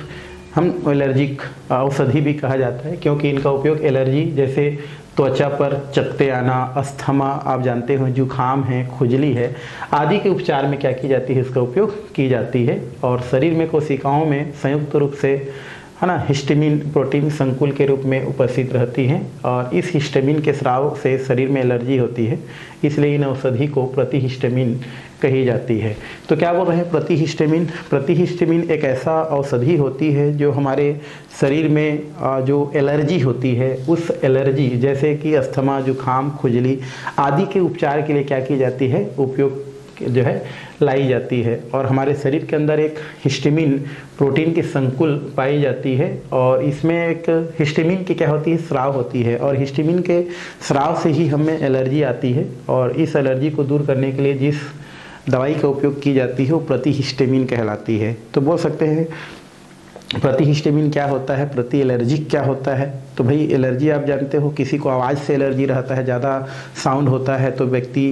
हम एलर्जिक औषधि भी कहा जाता है, क्योंकि इनका उपयोग एलर्जी जैसे त्वचा पर चकत्ते आना, अस्थमा, आप जानते हो जुखाम है, खुजली है, आदि के उपचार में क्या की जाती है? इसका उपयोग की जाती है। और शरीर में कोशिकाओं में संयुक्त रूप से, है ना, हिस्टामिन प्रोटीन संकुल के रूप में उपस्थित रहती हैं और इस हिस्टामिन के स्राव से शरीर में एलर्जी होती है, इसलिए इन औषधि को प्रतिहिस्टामिन कही जाती है। तो क्या बोल रहे हैं? प्रतिहिस्टामिन। प्रतिहिस्टामिन एक ऐसा औषधि होती है जो हमारे शरीर में जो एलर्जी होती है, उस एलर्जी जैसे कि अस्थमा, जुखाम, खुजली आदि के उपचार के लिए क्या की जाती है? उपयोग जो है लाई जाती है। और हमारे शरीर के अंदर एक हिस्टामिन प्रोटीन की संकुल पाई जाती है और इसमें एक हिस्टामिन की क्या होती है? स्राव होती है। और हिस्टामिन के स्राव से ही हमें एलर्जी आती है और इस एलर्जी को दूर करने के लिए जिस दवाई का उपयोग की जाती है वो प्रतिहिस्टामिन कहलाती है। तो बोल सकते हैं प्रतिहिस्टामिन क्या होता है, प्रति एलर्जिक क्या होता है, तो भाई एलर्जी आप जानते हो, किसी को आवाज़ से एलर्जी रहता है, ज़्यादा साउंड होता है तो व्यक्ति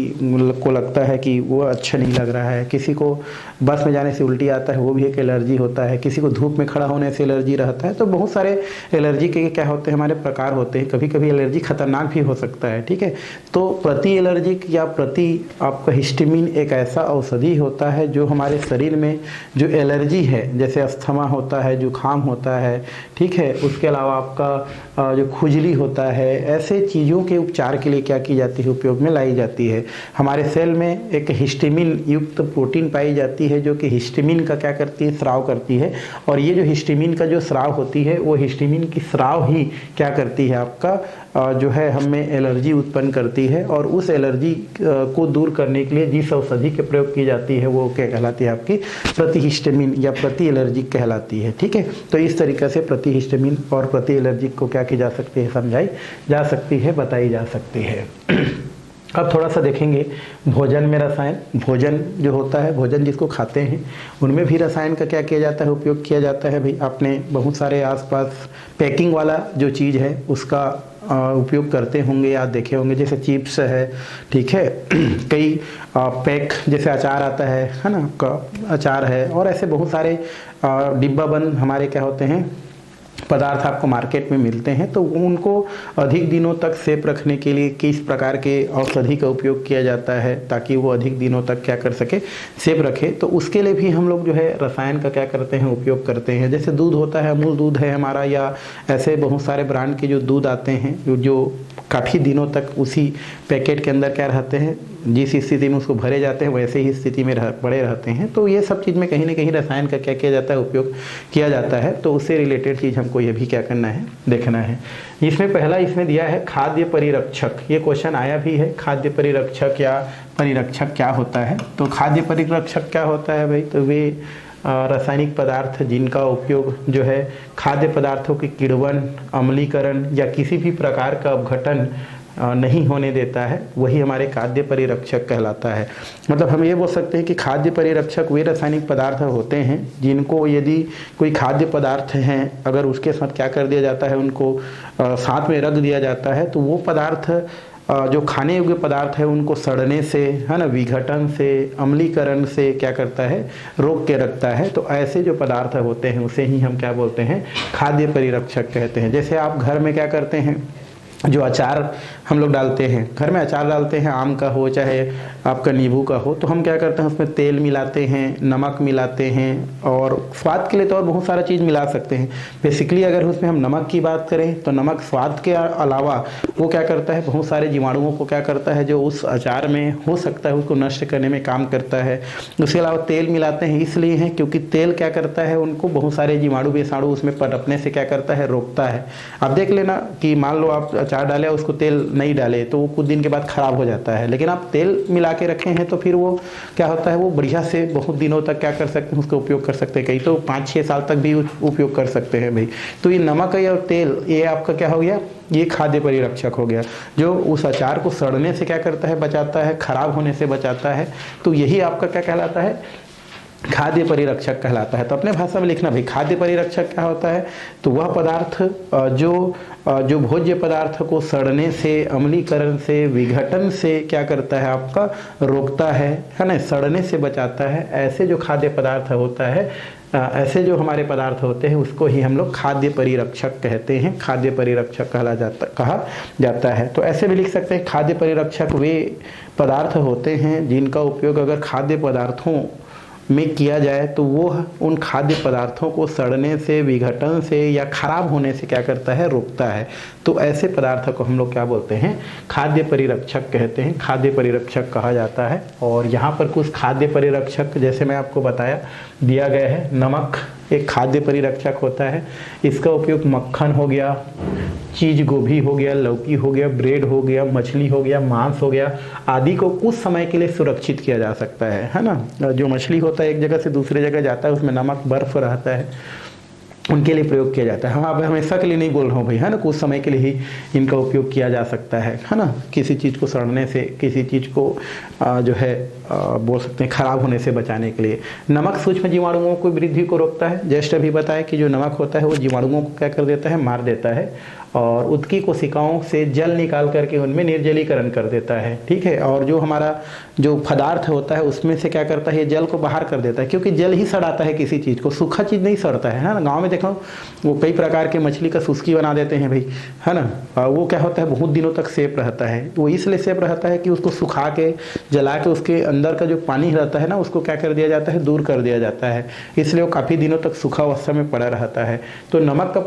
को लगता है कि वो अच्छा नहीं लग रहा है, किसी को बस में जाने से उल्टी आता है वो भी एक एलर्जी होता है, किसी को धूप में खड़ा होने से एलर्जी रहता है। तो बहुत सारे एलर्जी के क्या होते हैं, हमारे प्रकार होते हैं। कभी कभी एलर्जी खतरनाक भी हो सकता है, ठीक है। तो प्रति एलर्जिक या प्रति आपका हिस्टामिन एक ऐसा औषधि होता है जो हमारे शरीर में जो एलर्जी है, जैसे अस्थमा होता है, जुकाम होता है, ठीक है, उसके अलावा आपका जो खुजली होता है, ऐसे चीज़ों के उपचार के लिए क्या की जाती है, उपयोग में लाई जाती है। हमारे सेल में एक हिस्टामिन युक्त प्रोटीन पाई जाती है जो कि हिस्टामिन का क्या करती है, स्राव करती है। और ये जो हिस्टामिन का जो स्राव होती है वो हिस्टामिन की स्राव ही क्या करती है, आपका जो है हमें एलर्जी उत्पन्न करती है। और उस एलर्जी को दूर करने के लिए जिस औषधि के प्रयोग की जाती है वो क्या कहलाती है, आपकी प्रतिहिस्टामिन या प्रति एलर्जिक कहलाती है, ठीक है। तो इस तरीके से प्रतिहिस्टामिन और प्रति एलर्जिक को क्या की जा सकती है, समझाई जा सकती है, बताई जा सकती है। अब थोड़ा सा देखेंगे भोजन में रसायन। भोजन जो होता है, भोजन जिसको खाते हैं उनमें भी रसायन का क्या किया जाता है, उपयोग किया जाता है। भाई आपने बहुत सारे आसपास पैकिंग वाला जो चीज़ है उसका उपयोग करते होंगे या देखे होंगे, जैसे चिप्स है, ठीक है, कई पैक जैसे अचार आता है ना, अचार है, और ऐसे बहुत सारे डिब्बा बंद हमारे क्या होते हैं पदार्थ आपको मार्केट में मिलते हैं। तो उनको अधिक दिनों तक सेफ रखने के लिए किस प्रकार के औषधि का उपयोग किया जाता है ताकि वो अधिक दिनों तक क्या कर सके, सेफ रखे। तो उसके लिए भी हम लोग जो है रसायन का क्या करते हैं, उपयोग करते हैं। जैसे दूध होता है, अमूल दूध है हमारा, या ऐसे बहुत सारे ब्रांड के जो दूध आते हैं जो काफ़ी दिनों तक उसी पैकेट के अंदर क्या रहते हैं, जिस स्थिति में उसको भरे जाते हैं वैसे ही स्थिति में पड़े रहते हैं। तो ये सब चीज़ में कहीं ना कहीं रसायन का क्या किया जाता है, उपयोग किया जाता है। तो उससे रिलेटेड चीज़ हमको ये भी क्या करना है, देखना है। इसमें पहला इसमें दिया है खाद्य परिरक्षक। ये क्वेश्चन आया भी है, खाद्य परिरक्षक या परिरक्षक क्या होता है। तो खाद्य परिरक्षक क्या होता है भाई, तो वे रासायनिक पदार्थ जिनका उपयोग जो है खाद्य पदार्थों के किण्वन, अम्लीकरण या किसी भी प्रकार का अपघटन नहीं होने देता है, वही हमारे खाद्य परिरक्षक कहलाता है। मतलब हम ये बोल सकते हैं कि खाद्य परिरक्षक वे रासायनिक पदार्थ होते हैं जिनको यदि कोई खाद्य पदार्थ हैं अगर उसके साथ क्या कर दिया जाता है, उनको साथ में रख दिया जाता है, तो वो पदार्थ जो खाने योग्य पदार्थ है उनको सड़ने से, है ना, विघटन से, अम्लीकरण से क्या करता है, रोक के रखता है। तो ऐसे जो पदार्थ होते हैं उसे ही हम क्या बोलते हैं, खाद्य परिरक्षक कहते हैं। जैसे आप घर में क्या करते हैं, जो अचार हम लोग डालते हैं, घर में अचार डालते हैं, आम का हो चाहे आपका नींबू का हो, तो हम क्या करते हैं उसमें तेल मिलाते हैं, नमक मिलाते हैं, और स्वाद के लिए तो और बहुत सारा चीज़ मिला सकते हैं। बेसिकली अगर उसमें हम नमक की बात करें तो नमक स्वाद के अलावा वो क्या करता है, बहुत सारे जीवाणुओं को क्या करता है जो उस अचार में हो सकता है उसको नष्ट करने में काम करता है। उसके अलावा तेल मिलाते हैं इसलिए हैं क्योंकि तेल क्या करता है, उनको बहुत सारे जीवाणु विषाणु उसमें पनपने से क्या करता है, रोकता है। आप देख लेना कि मान लो आप अचार डाले उसको तेल नहीं डाले तो वो कुछ दिन के बाद खराब हो जाता है, लेकिन आप तेल मिला के रखे हैं तो फिर वो क्या होता है, वो बढ़िया से बहुत दिनों तक क्या कर सकते हैं, उसका उपयोग कर सकते हैं, कई तो 5-6 साल तक भी उपयोग कर सकते हैं भाई। तो ये नमक और तेल ये आपका क्या हो गया, ये खाद्य परिरक्षक हो गया, जो उस अचार को सड़ने से क्या करता है, बचाता है, खराब होने से बचाता है। तो यही आपका क्या कहलाता है, खाद्य परिरक्षक कहलाता है। तो अपने भाषा में लिखना भाई, खाद्य परिरक्षक क्या होता है, तो वह पदार्थ जो भोज्य पदार्थ को सड़ने से, अम्लीकरण से, विघटन से क्या करता है, आपका रोकता है ना, सड़ने से बचाता है। ऐसे जो खाद्य पदार्थ होता है, ऐसे जो हमारे पदार्थ होते हैं उसको ही हम लोग खाद्य परिरक्षक कहते हैं, खाद्य परिरक्षक कहा जाता है। तो ऐसे भी लिख सकते हैं, खाद्य परिरक्षक वे पदार्थ होते हैं जिनका उपयोग अगर खाद्य पदार्थों में किया जाए तो वो उन खाद्य पदार्थों को सड़ने से, विघटन से या खराब होने से क्या करता है, रोकता है। तो ऐसे पदार्थ को हम लोग क्या बोलते हैं, खाद्य परिरक्षक कहते हैं, खाद्य परिरक्षक कहा जाता है। और यहाँ पर कुछ खाद्य परिरक्षक जैसे मैं आपको बताया दिया गया है। नमक एक खाद्य परिरक्षक होता है, इसका उपयोग मक्खन हो गया, चीज गोभी हो गया, लौकी हो गया, ब्रेड हो गया, मछली हो गया, मांस हो गया आदि को कुछ समय के लिए सुरक्षित किया जा सकता है ना। जो मछली होता है एक जगह से दूसरे जगह जाता है, उसमें नमक बर्फ रहता है, उनके लिए प्रयोग किया जाता है। हाँ, अब हमेशा के लिए नहीं बोल रहा हूँ भाई, है ना, कुछ समय के लिए ही इनका उपयोग किया जा सकता है ना, किसी चीज़ को सड़ने से, किसी चीज़ को जो है बोल सकते हैं खराब होने से बचाने के लिए। नमक सूक्ष्म जीवाणुओं की वृद्धि को रोकता है। जस्ट अभी बताया कि जो नमक होता है वो जीवाणुओं को क्या कर देता है, मार देता है, और उसकी कोशिकाओं से जल निकाल करके उनमें निर्जलीकरण कर देता है। ठीक है, और जो हमारा जो पदार्थ होता है उसमें से क्या करता है, ये जल को बाहर कर देता है, क्योंकि जल ही सड़ाता है किसी चीज़ को, सूखा चीज़ नहीं सड़ता है ना। गाँव में देखो वो कई प्रकार के मछली का सुस्की बना देते हैं भाई, है ना, वो क्या होता है बहुत दिनों तक सेफ रहता है। वो इसलिए सेफ रहता है कि उसको सुखा के जला के उसके अंदर का जो पानी रहता है ना उसको क्या कर दिया जाता है, दूर कर दिया जाता है, इसलिए वो काफ़ी दिनों तक सूखा अवस्था में पड़ा रहता है। तो नमक का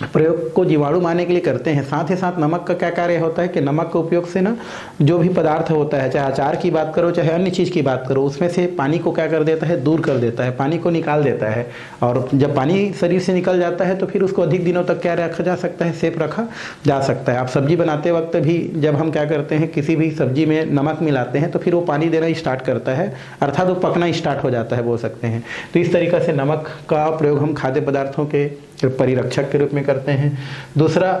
प्रयोग को जीवाणु मारने के लिए करते हैं। साथ ही साथ नमक का क्या कार्य होता है कि नमक के उपयोग से ना जो भी पदार्थ होता है, चाहे अचार की बात करो चाहे अन्य चीज़ की बात करो, उसमें से पानी को क्या कर देता है, दूर कर देता है, पानी को निकाल देता है। और जब पानी शरीर से निकल जाता है तो फिर उसको अधिक दिनों तक क्या रखा जा सकता है, सेफ रखा जा सकता है। आप सब्जी बनाते वक्त भी जब हम क्या करते हैं, किसी भी सब्जी में नमक मिलाते हैं तो फिर वो पानी देना स्टार्ट करता है, अर्थात वो पकना स्टार्ट हो जाता है बोल सकते हैं। तो इस तरीक़े से नमक का प्रयोग हम खाद्य पदार्थों के परिरक्षक के रूप में करते हैं। दूसरा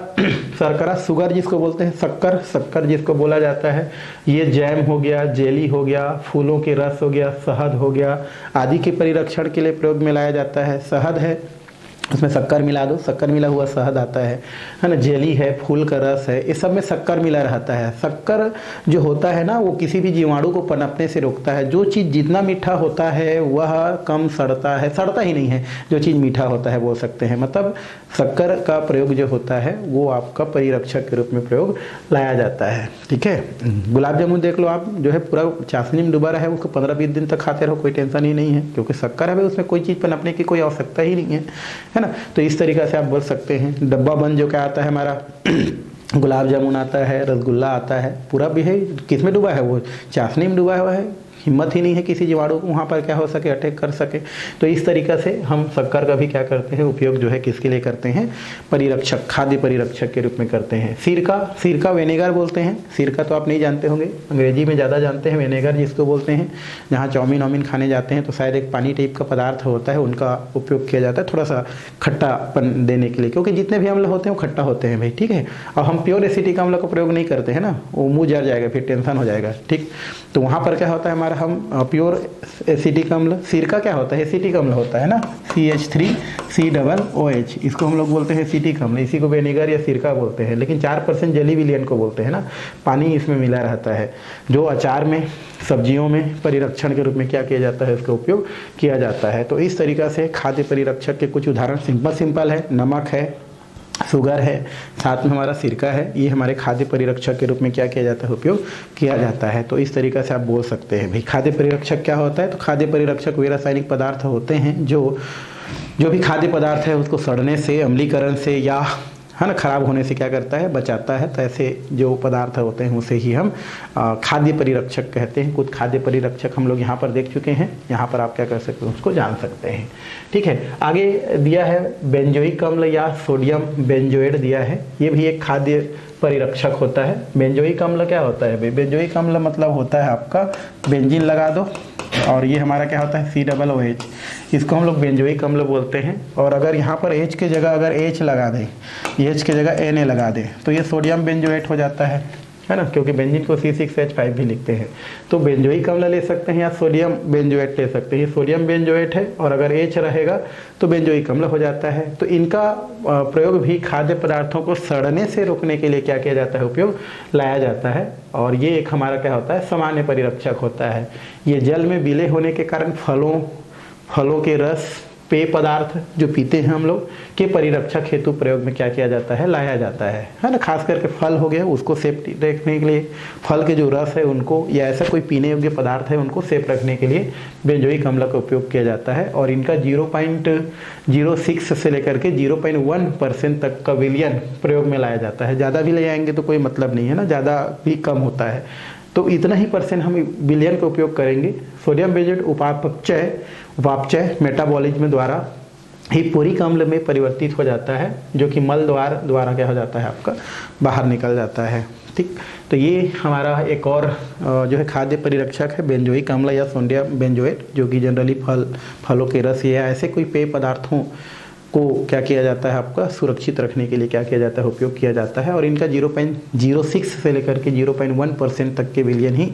शर्करा, शुगर जिसको बोलते हैं, शक्कर जिसको बोला जाता है, ये जैम हो गया, जेली हो गया, फूलों के रस हो गया, शहद हो गया, आदि के परिरक्षण के लिए प्रयोग में लाया जाता है। शहद है, उसमें शक्कर मिला दो, शक्कर मिला हुआ शहद आता है ना। जेली है, फूल का रस है, इस सब में शक्कर मिला रहता है। शक्कर जो होता है ना वो किसी भी जीवाणु को पनपने से रोकता है। जो चीज़ जितना मीठा होता है वह कम सड़ता है, सड़ता ही नहीं है जो चीज़ मीठा होता है बोल सकते हैं। मतलब शक्कर का प्रयोग जो होता है वो आपका परिरक्षक के रूप में प्रयोग लाया जाता है। ठीक है, गुलाब जामुन देख लो आप, जो है पूरा चाशनी में डूबा रहा है, उसको 15-20 दिन तक खाते रहो, कोई टेंशन ही नहीं है, क्योंकि शक्कर है, उसमें कोई चीज़ पनपने की कोई आवश्यकता ही नहीं है ना। तो इस तरीक़ा से आप बोल सकते हैं। डब्बा बंद जो क्या आता है हमारा गुलाब जामुन आता है, रसगुल्ला आता है, पूरा भी है किस में डूबा है, वो चाशनी में डूबा हुआ है, हिम्मत ही नहीं है किसी जीवाणु को वहाँ पर क्या हो सके, अटैक कर सके। तो इस तरीक़ा से हम शक्कर का भी क्या करते हैं, उपयोग जो है किसके लिए करते हैं, परिरक्षक, खाद्य परिरक्षक के रूप में करते हैं। सिरका विनेगर बोलते हैं। सिरका तो आप नहीं जानते होंगे, अंग्रेजी में ज़्यादा जानते हैं, विनेगर जिसको बोलते हैं। जहाँ चाउमीन वाउमीन खाने जाते हैं तो शायद एक पानी टाइप का पदार्थ होता है, उनका उपयोग किया जाता है थोड़ा सा खट्टापन देने के लिए, क्योंकि जितने भी अम्ल होते हैं वो खट्टा होते हैं भाई। ठीक है, और हम प्योर एसिटिक अम्ल का प्रयोग नहीं करते हैं ना, वो मुँह जर जाएगा, फिर टेंशन हो जाएगा। ठीक, तो वहाँ पर क्या होता है हमारा, हम प्योर एसिटिक अम्ल, सिरका क्या होता है, एसिटिक अम्ल होता है ना, CH3COOH, इसको हम लोग बोलते हैं एसिटिक अम्ल, इसी को विनेगर या सिरका बोलते हैं। लेकिन 4% जेली विलियन को बोलते हैं ना, पानी इसमें मिला रहता है, जो अचार में, सब्जियों में परिरक्षण के रूप में क्या किया जाता है, इसका उपयोग किया जाता है। तो इस तरीक़ा से खाद्य परिरक्षक के कुछ उदाहरण सिंपल है, नमक है, शुगर है, साथ में हमारा सिरका है, ये हमारे खाद्य परिरक्षक के रूप में क्या किया जाता है, उपयोग किया जाता है। तो इस तरीक़ा से आप बोल सकते हैं भाई खाद्य परिरक्षक क्या होता है। तो खाद्य परिरक्षक वे रासायनिक पदार्थ होते हैं जो भी खाद्य पदार्थ है उसको सड़ने से, अम्लीकरण से या है ना खराब होने से क्या करता है, बचाता है। तो ऐसे जो पदार्थ होते हैं उसे ही हम खाद्य परिरक्षक कहते हैं। कुछ खाद्य परिरक्षक हम लोग यहाँ पर देख चुके हैं, यहाँ पर आप क्या कर सकते हैं, उसको जान सकते हैं। ठीक है, आगे दिया है बेंजोइक अम्ल या सोडियम बेंजोएट दिया है, ये भी एक खाद्य परिरक्षक होता है। बेंजोइक अम्ल क्या होता है भाई, बेंजोइक अम्ल मतलब होता है आपका, बेंजीन लगा दो और ये हमारा क्या होता है, COOH, इसको हम लोग बेंजोइक अम्ल बोलते हैं। और अगर यहाँ पर H की जगह अगर H लगा दें, H की जगह Na लगा दें तो ये सोडियम बेंजोएट हो जाता है ना, क्योंकि बेंजीन को C6H5 भी लिखते हैं। तो बेंजोइक अम्ल ले सकते हैं या सोडियम बेंजोएट ले सकते हैं। ये सोडियम बेंजोएट है और अगर H रहेगा तो बेंजोइक अम्ल हो जाता है। तो इनका प्रयोग भी खाद्य पदार्थों को सड़ने से रोकने के लिए क्या किया जाता है, उपयोग लाया जाता है। और ये एक हमारा क्या होता है, सामान्य परिरक्षक होता है। ये जल में विलय होने के कारण फलों के रस, पेय पदार्थ जो पीते हैं हम लोग के परिरक्षक हेतु प्रयोग में क्या किया जाता है, लाया जाता है ना। खास करके फल हो गया, उसको सेफ रखने के लिए, फल के जो रस है उनको, या ऐसा कोई पीने योग्य पदार्थ है उनको सेफ रखने के लिए बेंजोइक अम्ल का उपयोग किया जाता है। और इनका 0.06 से लेकर के 0.1% तक का विलियन प्रयोग में लाया जाता है। ज़्यादा भी ले जाएंगे तो कोई मतलब नहीं है ना, ज़्यादा भी कम होता है। तो इतना ही % हम बिलियन का उपयोग करेंगे। सोडियम बेंजोएट उपापचय मेटाबॉलिज्म द्वारा हिप्पूरिक अम्ल में परिवर्तित हो जाता है, जो कि मल द्वारा क्या हो जाता है आपका बाहर निकल जाता है। ठीक, तो ये हमारा एक और जो है खाद्य परिरक्षक है बेंजोइक अम्ल या सोडियम बेंजोएट, जो कि जनरली फलों के रस या ऐसे कोई पेय पदार्थों को क्या किया जाता है आपका सुरक्षित रखने के लिए क्या किया जाता है, उपयोग किया जाता है। और इनका 0.06 से लेकर के 0.1% तक के विलयन ही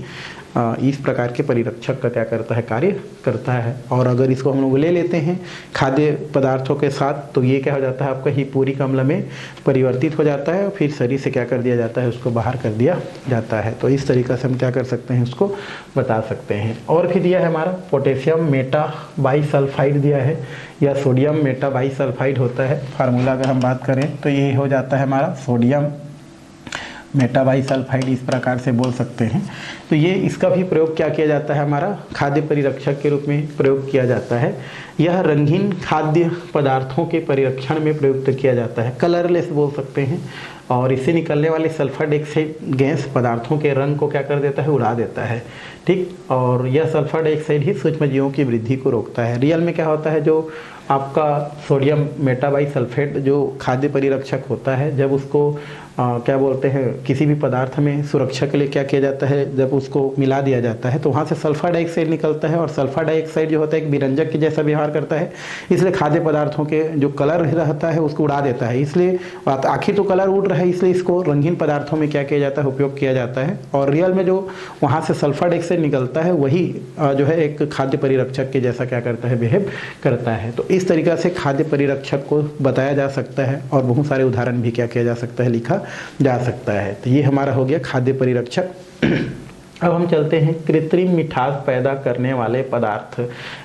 इस प्रकार के परिरक्षक का क्या करता है, कार्य करता है। और अगर इसको हम लोग ले लेते हैं खाद्य पदार्थों के साथ, तो ये क्या हो जाता है आपका हिप्पूरिक अम्ल में परिवर्तित हो जाता है और फिर शरीर से क्या कर दिया जाता है, उसको बाहर कर दिया जाता है। तो इस तरीक़े से हम क्या कर सकते हैं, उसको बता सकते हैं। और फिर दिया है हमारा पोटेशियम मेटा बाईसल्फाइड दिया है, या सोडियम मेटा बाईसल्फाइड होता है। फार्मूला अगर हम बात करें तो ये हो जाता है हमारा सोडियम मेटा बाईसल्फाइड, इस प्रकार से बोल सकते हैं। तो ये इसका भी प्रयोग क्या किया जाता है, हमारा खाद्य परिरक्षक के रूप में प्रयोग किया जाता है। यह रंगीन खाद्य पदार्थों के परिरक्षण में प्रयुक्त किया जाता है, कलरलेस बोल सकते हैं। और इससे निकलने वाले सल्फर डाइऑक्साइड गैस पदार्थों के रंग को क्या कर देता है, उड़ा देता है। ठीक, और यह सल्फर डाइऑक्साइड ही सूक्ष्मजीवों की वृद्धि को रोकता है। रियल में क्या होता है, जो आपका सोडियम मेटाबाइसल्फेट जो खाद्य परिरक्षक होता है, जब उसको क्या बोलते हैं किसी भी पदार्थ में सुरक्षा के लिए क्या किया जाता है, जब उसको मिला दिया जाता है तो वहाँ से सल्फर डाइऑक्साइड निकलता है। और सल्फर डाइऑक्साइड जो होता है एक विरंजक के जैसा व्यवहार करता है, इसलिए खाद्य पदार्थों के जो कलर रहता है उसको उड़ा देता है। इसलिए आखिर तो कलर उड़ रहा है, इसलिए इसको रंगीन पदार्थों में क्या किया जाता है, उपयोग किया जाता है। और रियल में जो वहाँ से सल्फर डाइऑक्साइड निकलता है वही जो है एक खाद्य परिरक्षक के जैसा क्या करता है, बिहेव करता है। तो इस तरीक़ा से खाद्य परिरक्षक को बताया जा सकता है और बहुत सारे उदाहरण भी क्या किया जा सकता है, लिखा जा सकता है। तो ये हमारा हो गया खाद्य परिरक्षक। अब हम चलते हैं कृत्रिम मिठास पैदा करने वाले पदार्थ,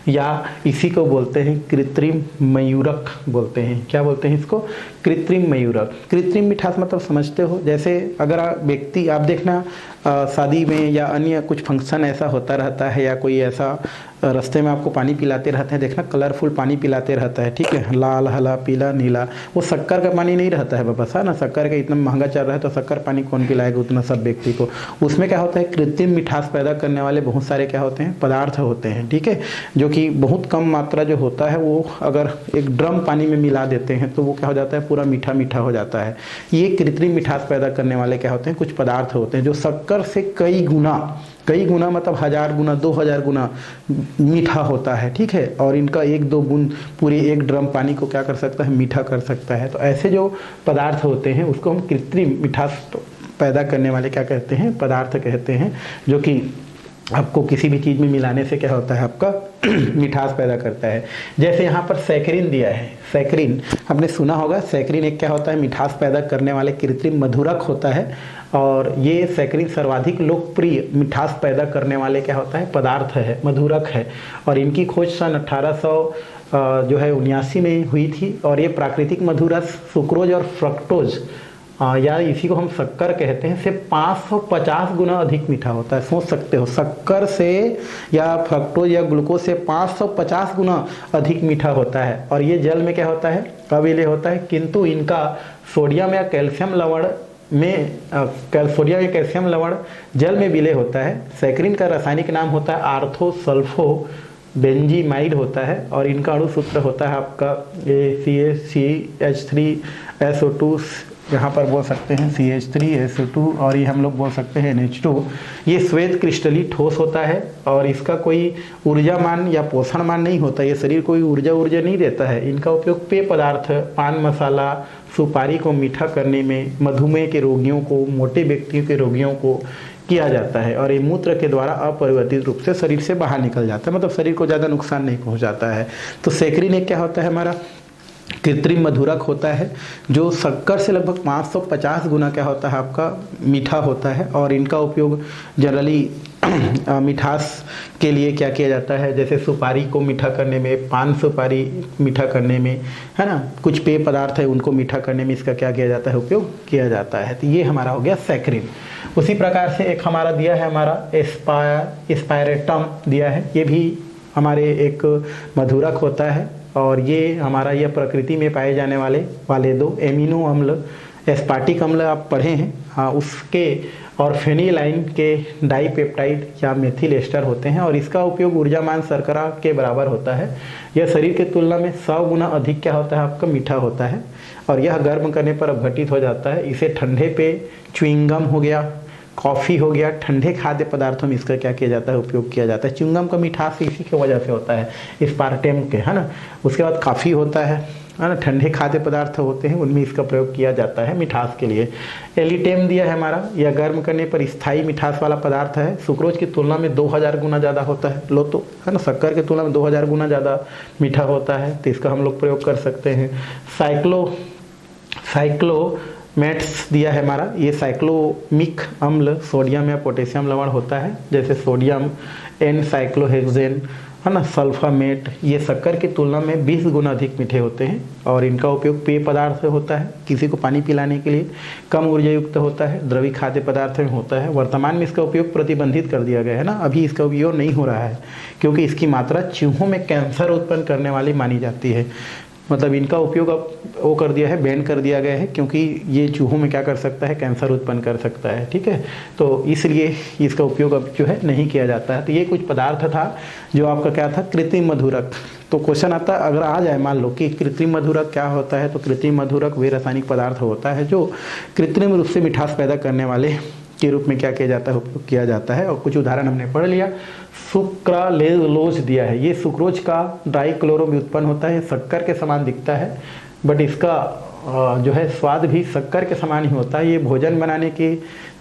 या इसी को बोलते हैं कृत्रिम मयूरक बोलते हैं। क्या बोलते हैं इसको, कृत्रिम मयूरक। कृत्रिम मिठास मतलब समझते हो, जैसे अगर व्यक्ति आप देखना शादी में या अन्य कुछ फंक्शन ऐसा होता रहता है, या कोई ऐसा रास्ते में आपको पानी पिलाते रहते हैं, देखना कलरफुल पानी पिलाते रहता है, ठीक है, लाल हरा पीला नीला। वो शक्कर का पानी नहीं रहता है बस, है ना, शक्कर का इतना महंगा चल रहा है तो शक्कर पानी कौन पिलाएगा उतना सब व्यक्ति को। उसमें क्या होता है, कृत्रिम मिठास पैदा करने वाले बहुत सारे क्या होते हैं, पदार्थ होते हैं, ठीक है, जो कि बहुत कम मात्रा जो होता है वो अगर एक ड्रम पानी में मिला देते हैं तो वो क्या हो जाता है, पूरा मीठा मीठा हो जाता है। ये कृत्रिम मिठास पैदा करने वाले क्या होते हैं, कुछ पदार्थ होते हैं जो शक्कर से कई गुना मतलब 1000 गुना 2000 गुना मीठा होता है, ठीक है। और इनका 1-2 बूंद पूरे एक ड्रम पानी को क्या कर सकता है, मीठा कर सकता है। तो ऐसे जो पदार्थ होते हैं उसको हम कृत्रिम मिठास पैदा करने वाले क्या कहते हैं, पदार्थ कहते हैं, जो कि आपको किसी भी चीज़ में मिलाने से क्या होता है, आपका मिठास पैदा करता है। जैसे यहाँ पर सैकरीन दिया है, सैकरीन आपने सुना होगा, सैकरीन एक क्या होता है, मिठास पैदा करने वाले कृत्रिम मधुरक होता है। और ये सैकरीन सर्वाधिक लोकप्रिय मिठास पैदा करने वाले क्या होता है, पदार्थ है, मधुरक है। और इनकी खोज सन 1879 में हुई थी। और ये प्राकृतिक मधुरस सुक्रोज और फ्रक्टोज या इसी को हम शक्कर कहते हैं, से 550 गुना अधिक मीठा होता है। सोच सकते हो, शक्कर से या फ्रक्टोज या ग्लूकोज से 550 गुना अधिक मीठा होता है। और ये जल में क्या होता है, अविलय होता है, किंतु इनका सोडियम या कैल्शियम लवण में सोडियम या कैल्शियम लवण जल में विलय होता है। सैकरीन का रासायनिक नाम होता है आर्थोसल्फो बेंजीमाइड होता है। और इनका अणु सूत्र होता है आपका CH3SO2, यहाँ पर बोल सकते हैं CH3SO2, और ये हम लोग बोल सकते हैं NH2। ये श्वेत क्रिस्टली ठोस होता है और इसका कोई ऊर्जा मान या पोषण मान नहीं होता, ये शरीर कोई ऊर्जा नहीं देता है। इनका उपयोग पेय पदार्थ, पान मसाला, सुपारी को मीठा करने में, मधुमेह के रोगियों को, मोटे व्यक्तियों के रोगियों को किया जाता है। और ये मूत्र के द्वारा अपरिवर्तित रूप से शरीर से बाहर निकल जाता है, मतलब शरीर को ज़्यादा नुकसान नहीं पहुँचाता है। तो सैकरीन एक क्या होता है, हमारा कृत्रिम मधुरक होता है, जो शक्कर से लगभग 550 गुना क्या होता है, आपका मीठा होता है। और इनका उपयोग जनरली मिठास के लिए क्या किया जाता है, जैसे सुपारी को मीठा करने में, पान सुपारी मीठा करने में, है ना, कुछ पेय पदार्थ है उनको मीठा करने में इसका क्या किया जाता है, उपयोग किया जाता है। तो ये हमारा हो गया सैकरीन। उसी प्रकार से एक हमारा दिया है, हमारा एस्पायरेटम दिया है, ये भी हमारे एक मधुरक होता है। और ये हमारा यह प्रकृति में पाए जाने वाले 2 एमिनो अम्ल, एस्पार्टिक अम्ल आप पढ़े हैं, हाँ, उसके और फेनिलाइन के डाइपेप्टाइड या मेथिल एस्टर होते हैं और इसका उपयोग ऊर्जामान शर्करा के बराबर होता है। यह शरीर की तुलना में 100 गुना अधिक क्या होता है, आपका मीठा होता है और यह गर्म करने पर अपघटित हो जाता है। इसे ठंडे पे च्युइंगम हो गया, कॉफ़ी हो गया, ठंडे खाद्य पदार्थों में इसका क्या किया जाता है, उपयोग किया जाता है। च्युइंगम का मिठास इसी की वजह से होता है, स्पार्टेम के, है ना। उसके बाद कॉफ़ी होता है ना, ठंडे खाद्य पदार्थ होते हैं उनमें इसका प्रयोग किया जाता है मिठास के लिए। एलिटेम दिया है हमारा, यह गर्म करने पर स्थायी मिठास वाला पदार्थ है। सुक्रोज की तुलना में 2000 गुना ज़्यादा होता है, लो तो, है ना, शक्कर की तुलना में 2000 गुना ज़्यादा मीठा होता है, तो इसका हम लोग प्रयोग कर सकते हैं। साइक्लोमेट्स दिया है हमारा, ये साइक्लोमिक अम्ल सोडियम या पोटेशियम लवण होता है, जैसे सोडियम एन साइक्लोहेक्सेन, है ना, सल्फामेट। ये शक्कर की तुलना में 20 गुना अधिक मीठे होते हैं और इनका उपयोग पेय पदार्थ में होता है, किसी को पानी पिलाने के लिए। कम ऊर्जा युक्त होता है, द्रवी खाद्य पदार्थ में होता है। वर्तमान में इसका उपयोग प्रतिबंधित कर दिया गया है ना, अभी इसका उपयोग नहीं हो रहा है क्योंकि इसकी मात्रा चूहों में कैंसर उत्पन्न करने वाली मानी जाती है। मतलब इनका उपयोग अब वो कर दिया है, बैन कर दिया गया है क्योंकि ये चूहों में क्या कर सकता है, कैंसर उत्पन्न कर सकता है, ठीक है। तो इसलिए इसका उपयोग अब जो है नहीं किया जाता है। तो ये कुछ पदार्थ था जो आपका क्या था, कृत्रिम मधुरक। तो क्वेश्चन आता है, अगर आ जाए मान लो कि कृत्रिम मधुरक क्या होता है, तो कृत्रिम मधुरक वे रासायनिक पदार्थ होता है जो कृत्रिम रूप से मिठास पैदा करने वाले के रूप में क्या किया जाता है, उपयोग किया जाता है। और कुछ उदाहरण हमने पढ़ लिया। सुक्रालोज दिया है, ये सुक्रोज का डाइक्लोरो में उत्पन्न होता है, शक्कर के समान दिखता है बट इसका जो है स्वाद भी शक्कर के समान ही होता है। ये भोजन बनाने के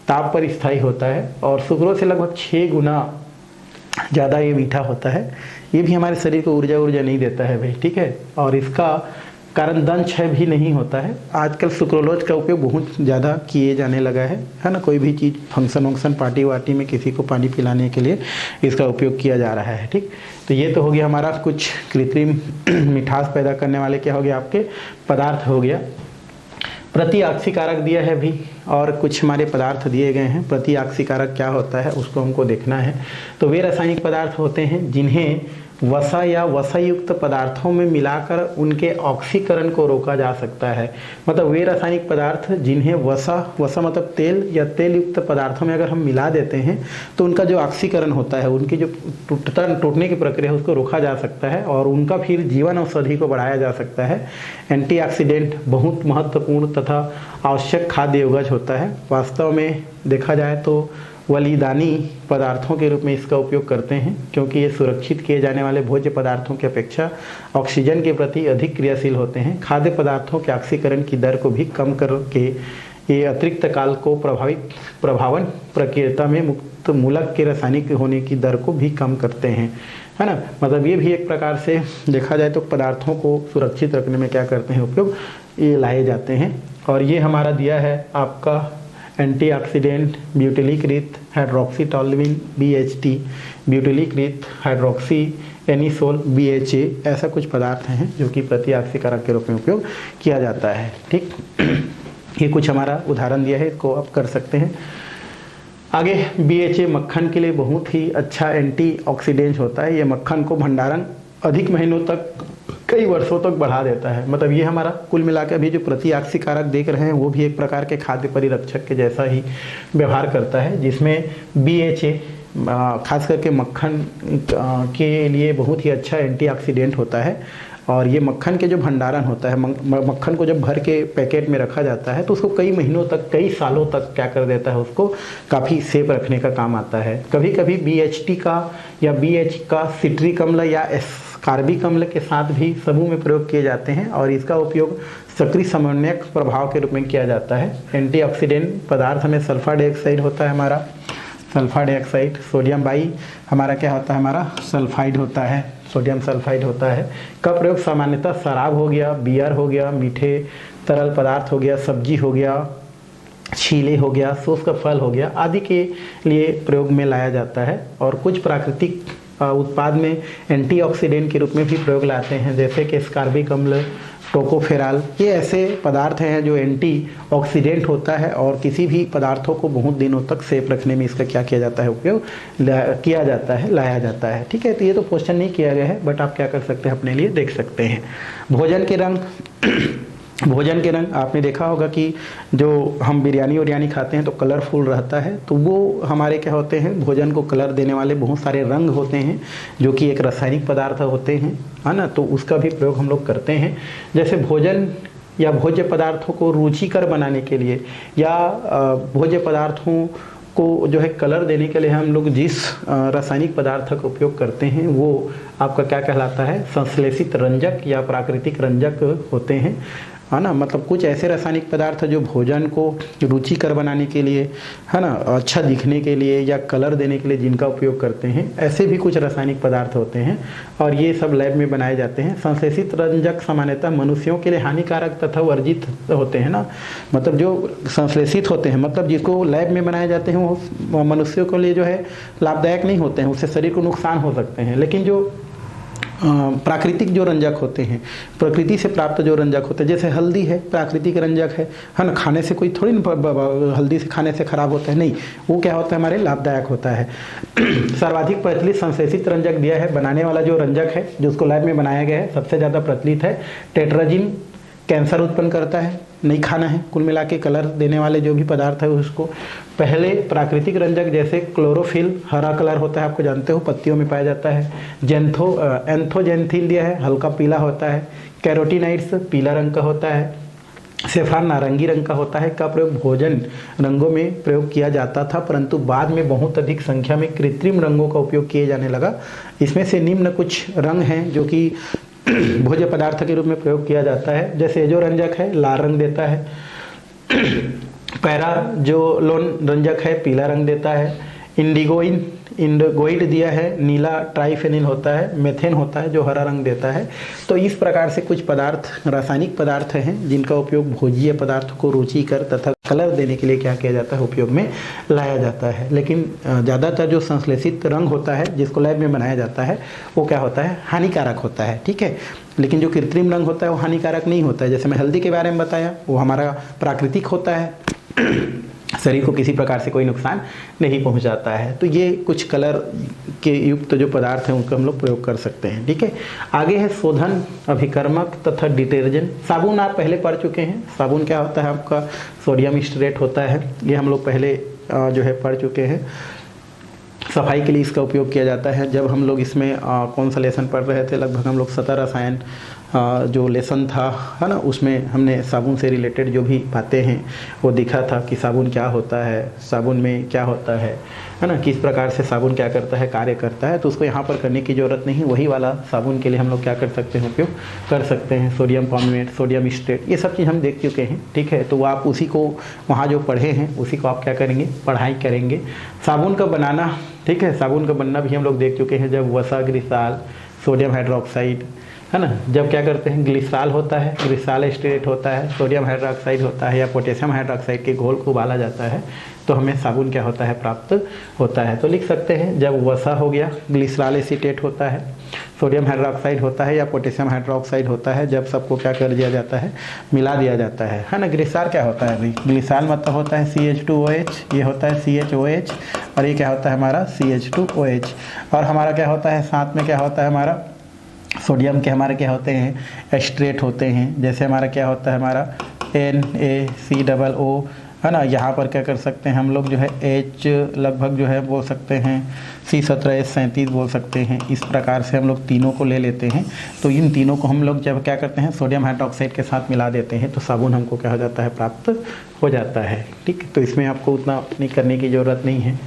ताप पर स्थायी होता है और सुक्रोज से लगभग 6 गुना ज़्यादा ये मीठा होता है। ये भी हमारे शरीर को ऊर्जा नहीं देता है भाई, ठीक है। और इसका कारण दंश भी नहीं होता है। आजकल सुक्रोलोज का उपयोग बहुत ज़्यादा किए जाने लगा है ना। कोई भी चीज़ फंक्शन वंक्शन पार्टी वार्टी में किसी को पानी पिलाने के लिए इसका उपयोग किया जा रहा है, ठीक। तो ये तो हो गया हमारा कुछ कृत्रिम मिठास पैदा करने वाले क्या हो गया, आपके पदार्थ हो गया। प्रति ऑक्सीकारक दिया है भी और कुछ हमारे पदार्थ दिए गए हैं। प्रति ऑक्सीकारक क्या होता है उसको हमको देखना है। तो वे रासायनिक पदार्थ होते हैं जिन्हें वसा या वसायुक्त पदार्थों में मिलाकर उनके ऑक्सीकरण को रोका जा सकता है। मतलब वे रासायनिक पदार्थ जिन्हें वसा मतलब तेल या तेल युक्त पदार्थों में अगर हम मिला देते हैं तो उनका जो ऑक्सीकरण होता है, उनकी जो टूटने की प्रक्रिया है उसको रोका जा सकता है और उनका फिर जीवन औषधि को बढ़ाया जा सकता है। एंटीऑक्सीडेंट बहुत महत्वपूर्ण तथा आवश्यक खाद्य योगज होता है। वास्तव में देखा जाए तो वलीदानी पदार्थों के रूप में इसका उपयोग करते हैं क्योंकि ये सुरक्षित किए जाने वाले भोज्य पदार्थों की अपेक्षा ऑक्सीजन के प्रति अधिक क्रियाशील होते हैं। खाद्य पदार्थों के ऑक्सीकरण की दर को भी कम करके ये अतिरिक्त काल को प्रभावन प्रक्रिया में मुक्त मूलक के रासायनिक होने की दर को भी कम करते हैं, है ना। मतलब ये भी एक प्रकार से देखा जाए तो पदार्थों को सुरक्षित रखने में क्या करते हैं, उपयोग ये लाए जाते हैं। और ये हमारा दिया है आपका एंटीऑक्सीडेंट ब्यूटिलीकृत हाइड्रोक्सीटोल्यूइन BHT, ब्यूटिलीकृत हाइड्रोक्सी एनिसोल BHA, ऐसा कुछ पदार्थ हैं जो कि प्रति ऑक्सीकारक के रूप में उपयोग किया जाता है, ठीक। ये कुछ हमारा उदाहरण दिया है, इसको आप कर सकते हैं। आगे BHA मक्खन के लिए बहुत ही अच्छा एंटीऑक्सीडेंट होता है। ये मक्खन को भंडारण अधिक महीनों तक, कई वर्षों तक बढ़ा देता है। मतलब ये हमारा कुल मिलाकर अभी जो प्रति ऑक्सीकारक देख रहे हैं वो भी एक प्रकार के खाद्य परिरक्षक के जैसा ही व्यवहार करता है, जिसमें BHA खास करके मक्खन के लिए बहुत ही अच्छा एंटीऑक्सीडेंट होता है। और ये मक्खन के जो भंडारण होता है, मक्खन को जब भर के पैकेट में रखा जाता है तो उसको कई महीनों तक, कई सालों तक क्या कर देता है, उसको काफ़ी सेफ रखने का काम आता है। कभी कभी BHT का या BH का सिट्रिक अम्ल या कार्बिक अम्ल के साथ भी समूह में प्रयोग किए जाते हैं और इसका उपयोग सक्रिय समन्वयक प्रभाव के रूप में किया जाता है। एंटीऑक्सीडेंट पदार्थ में सल्फर डाइऑक्साइड होता है हमारा, सल्फर डाइऑक्साइड। सोडियम बाई हमारा क्या होता है, हमारा सल्फाइड होता है, सोडियम सल्फाइड होता है। का प्रयोग सामान्यतः शराब हो गया, बियर हो गया, मीठे तरल पदार्थ हो गया, सब्जी हो गया, छीले हो गया, शुष्क फल हो गया आदि के लिए प्रयोग में लाया जाता है। और कुछ प्राकृतिक उत्पाद में एंटीऑक्सीडेंट के रूप में भी प्रयोग लाते हैं, जैसे कि स्कार्बिक अम्ल, टोकोफेराल। ये ऐसे पदार्थ हैं जो एंटीऑक्सीडेंट होता है और किसी भी पदार्थों को बहुत दिनों तक सेफ रखने में इसका क्या किया जाता है, उपयोग किया जाता है, लाया जाता है, ठीक है। तो ये तो क्वेश्चन नहीं किया गया है बट आप क्या कर सकते हैं, अपने लिए देख सकते हैं। भोजन के रंग भोजन के रंग आपने देखा होगा कि जो हम बिरयानी उरयानी खाते हैं तो कलरफुल रहता है, तो वो हमारे क्या होते हैं, भोजन को कलर देने वाले बहुत सारे रंग होते हैं जो कि एक रासायनिक पदार्थ होते हैं, है ना। तो उसका भी प्रयोग हम लोग करते हैं। जैसे भोजन या भोज्य पदार्थों को रुचिकर बनाने के लिए या भोज्य पदार्थों को जो है कलर देने के लिए हम लोग जिस रासायनिक पदार्थ का उपयोग करते हैं वो आपका क्या कहलाता है, संश्लेषित रंजक या प्राकृतिक रंजक होते हैं, है ना। मतलब कुछ ऐसे रासायनिक पदार्थ जो भोजन को रुचिकर बनाने के लिए, है ना, अच्छा दिखने के लिए या कलर देने के लिए जिनका उपयोग करते हैं, ऐसे भी कुछ रासायनिक पदार्थ होते हैं और ये सब लैब में बनाए जाते हैं। संश्लेषित रंजक सामान्यतः मनुष्यों के लिए हानिकारक तथा वर्जित होते हैं ना, मतलब जो संश्लेषित होते हैं, मतलब जिसको लैब में बनाए जाते हैं वो मनुष्यों के लिए जो है लाभदायक नहीं होते हैं, उससे शरीर को नुकसान हो सकते हैं। लेकिन जो प्राकृतिक जो रंजक होते हैं, प्रकृति से प्राप्त जो रंजक होते हैं, जैसे हल्दी है प्राकृतिक रंजक है ना, खाने से कोई थोड़ी ना हल्दी से खाने से खराब होता है, नहीं, वो क्या होता है, हमारे लाभदायक होता है। सर्वाधिक प्रचलित संश्लेषित रंजक दिया है, बनाने वाला जो रंजक है जो उसको लैब में बनाया गया है सबसे ज़्यादा प्रचलित है टेट्राजिन, कैंसर उत्पन्न करता है, नहीं खाना है। कुल मिला के कलर देने वाले जो भी पदार्थ है उसको पहले प्राकृतिक रंजक जैसे क्लोरोफिल हरा कलर होता है, आपको जानते हो पत्तियों में पाया जाता है। एंथोजेंथिन दिया है, हल्का पीला होता है। कैरोटीनाइड्स पीला रंग का होता है। सेफ्रॉन नारंगी रंग का होता है, का प्रयोग भोजन रंगों में प्रयोग किया जाता था, परंतु बाद में बहुत अधिक संख्या में कृत्रिम रंगों का उपयोग किए जाने लगा। इसमें से निम्न कुछ रंग हैं जो कि भोज्य पदार्थ के रूप में प्रयोग किया जाता है। जैसे जो रंजक है लाल रंग देता है, पैरा जो लोन रंजक है पीला रंग देता है, इंडिगोइड दिया है, नीला ट्राइफेनिल होता है, मेथेन होता है जो हरा रंग देता है। तो इस प्रकार से कुछ पदार्थ रासायनिक पदार्थ हैं जिनका उपयोग भोज्य पदार्थ को रुचिकर तथा कलर देने के लिए क्या किया जाता है, उपयोग में लाया जाता है। लेकिन ज़्यादातर जो संश्लेषित रंग होता है जिसको लैब में बनाया जाता है वो क्या होता है, हानिकारक होता है, ठीक है। लेकिन जो कृत्रिम रंग होता है वो हानिकारक नहीं होता है। जैसे मैं हल्दी के बारे में बताया, वो हमारा प्राकृतिक होता है, शरीर को किसी प्रकार से कोई नुकसान नहीं पहुंचाता है। तो ये कुछ कलर के युक्त जो पदार्थ हैं उनका हम लोग प्रयोग कर सकते हैं, ठीक है। आगे है शोधन, अभिकर्मक तथा डिटर्जेंट। साबुन आप पहले पढ़ चुके हैं। साबुन क्या होता है, आपका सोडियम स्टेरेट होता है, ये हम लोग पहले जो है पढ़ चुके हैं। सफाई के लिए इसका उपयोग किया जाता है। जब हम लोग इसमें कौन सा लेसन पढ़ रहे थे, लगभग हम लोग 17 रसायन जो लेसन था, है ना, उसमें हमने साबुन से रिलेटेड जो भी बातें हैं वो दिखा था कि साबुन क्या होता है, साबुन में क्या होता है ना, किस प्रकार से साबुन क्या करता है, कार्य करता है। तो उसको यहाँ पर करने की ज़रूरत नहीं, वही वाला साबुन के लिए हम लोग क्या कर सकते हैं, उपयोग कर सकते हैं। सोडियम परमेट, सोडियम स्टेट, ये सब चीज़ हम देख चुके हैं, ठीक है। तो आप उसी को वहाँ जो पढ़े हैं उसी को आप क्या करेंगे, पढ़ाई करेंगे। साबुन का बनाना, ठीक है, साबुन का बनना भी हम लोग देख चुके हैं। जब वसा, ग्लिसरॉल, सोडियम हाइड्रोक्साइड, है ना, जब क्या करते हैं, ग्लिसरॉल होता है, ग्लिसरॉल स्टेरेट होता है, सोडियम हाइड्रोक्साइड होता है या पोटेशियम हाइड्रोक्साइड के घोल को उबाला जाता है तो हमें साबुन क्या होता है, प्राप्त होता है। तो लिख सकते हैं, जब वसा हो गया, ग्लिसरॉल एसीटेट होता है, सोडियम हाइड्रोक्साइड होता है या पोटेशियम हाइड्रोक्साइड होता है, जब सबको क्या कर दिया जाता है, मिला दिया जाता है ना। ग्लिसरॉल क्या होता है भाई, ग्लिसरॉल मतलब होता है CH2OH, ये होता है CHOH और ये क्या होता है हमारा CH2OH। और हमारा क्या होता है, साथ में क्या होता है, हमारा सोडियम के हमारे क्या होते हैं, एस्ट्रेट होते हैं। जैसे हमारा क्या होता है, हमारा NaCOO, है ना। यहाँ पर क्या कर सकते हैं हम लोग, जो है H लगभग जो है बोल सकते हैं, C17H37 बोल सकते हैं। इस प्रकार से हम लोग तीनों को ले लेते हैं। तो इन तीनों को हम लोग जब क्या करते हैं, सोडियम हाइड्रोक्साइड के साथ मिला देते हैं तो साबुन हमको क्या हो जाता है, प्राप्त हो जाता है, ठीक। तो इसमें आपको उतना नहीं करने की ज़रूरत नहीं है।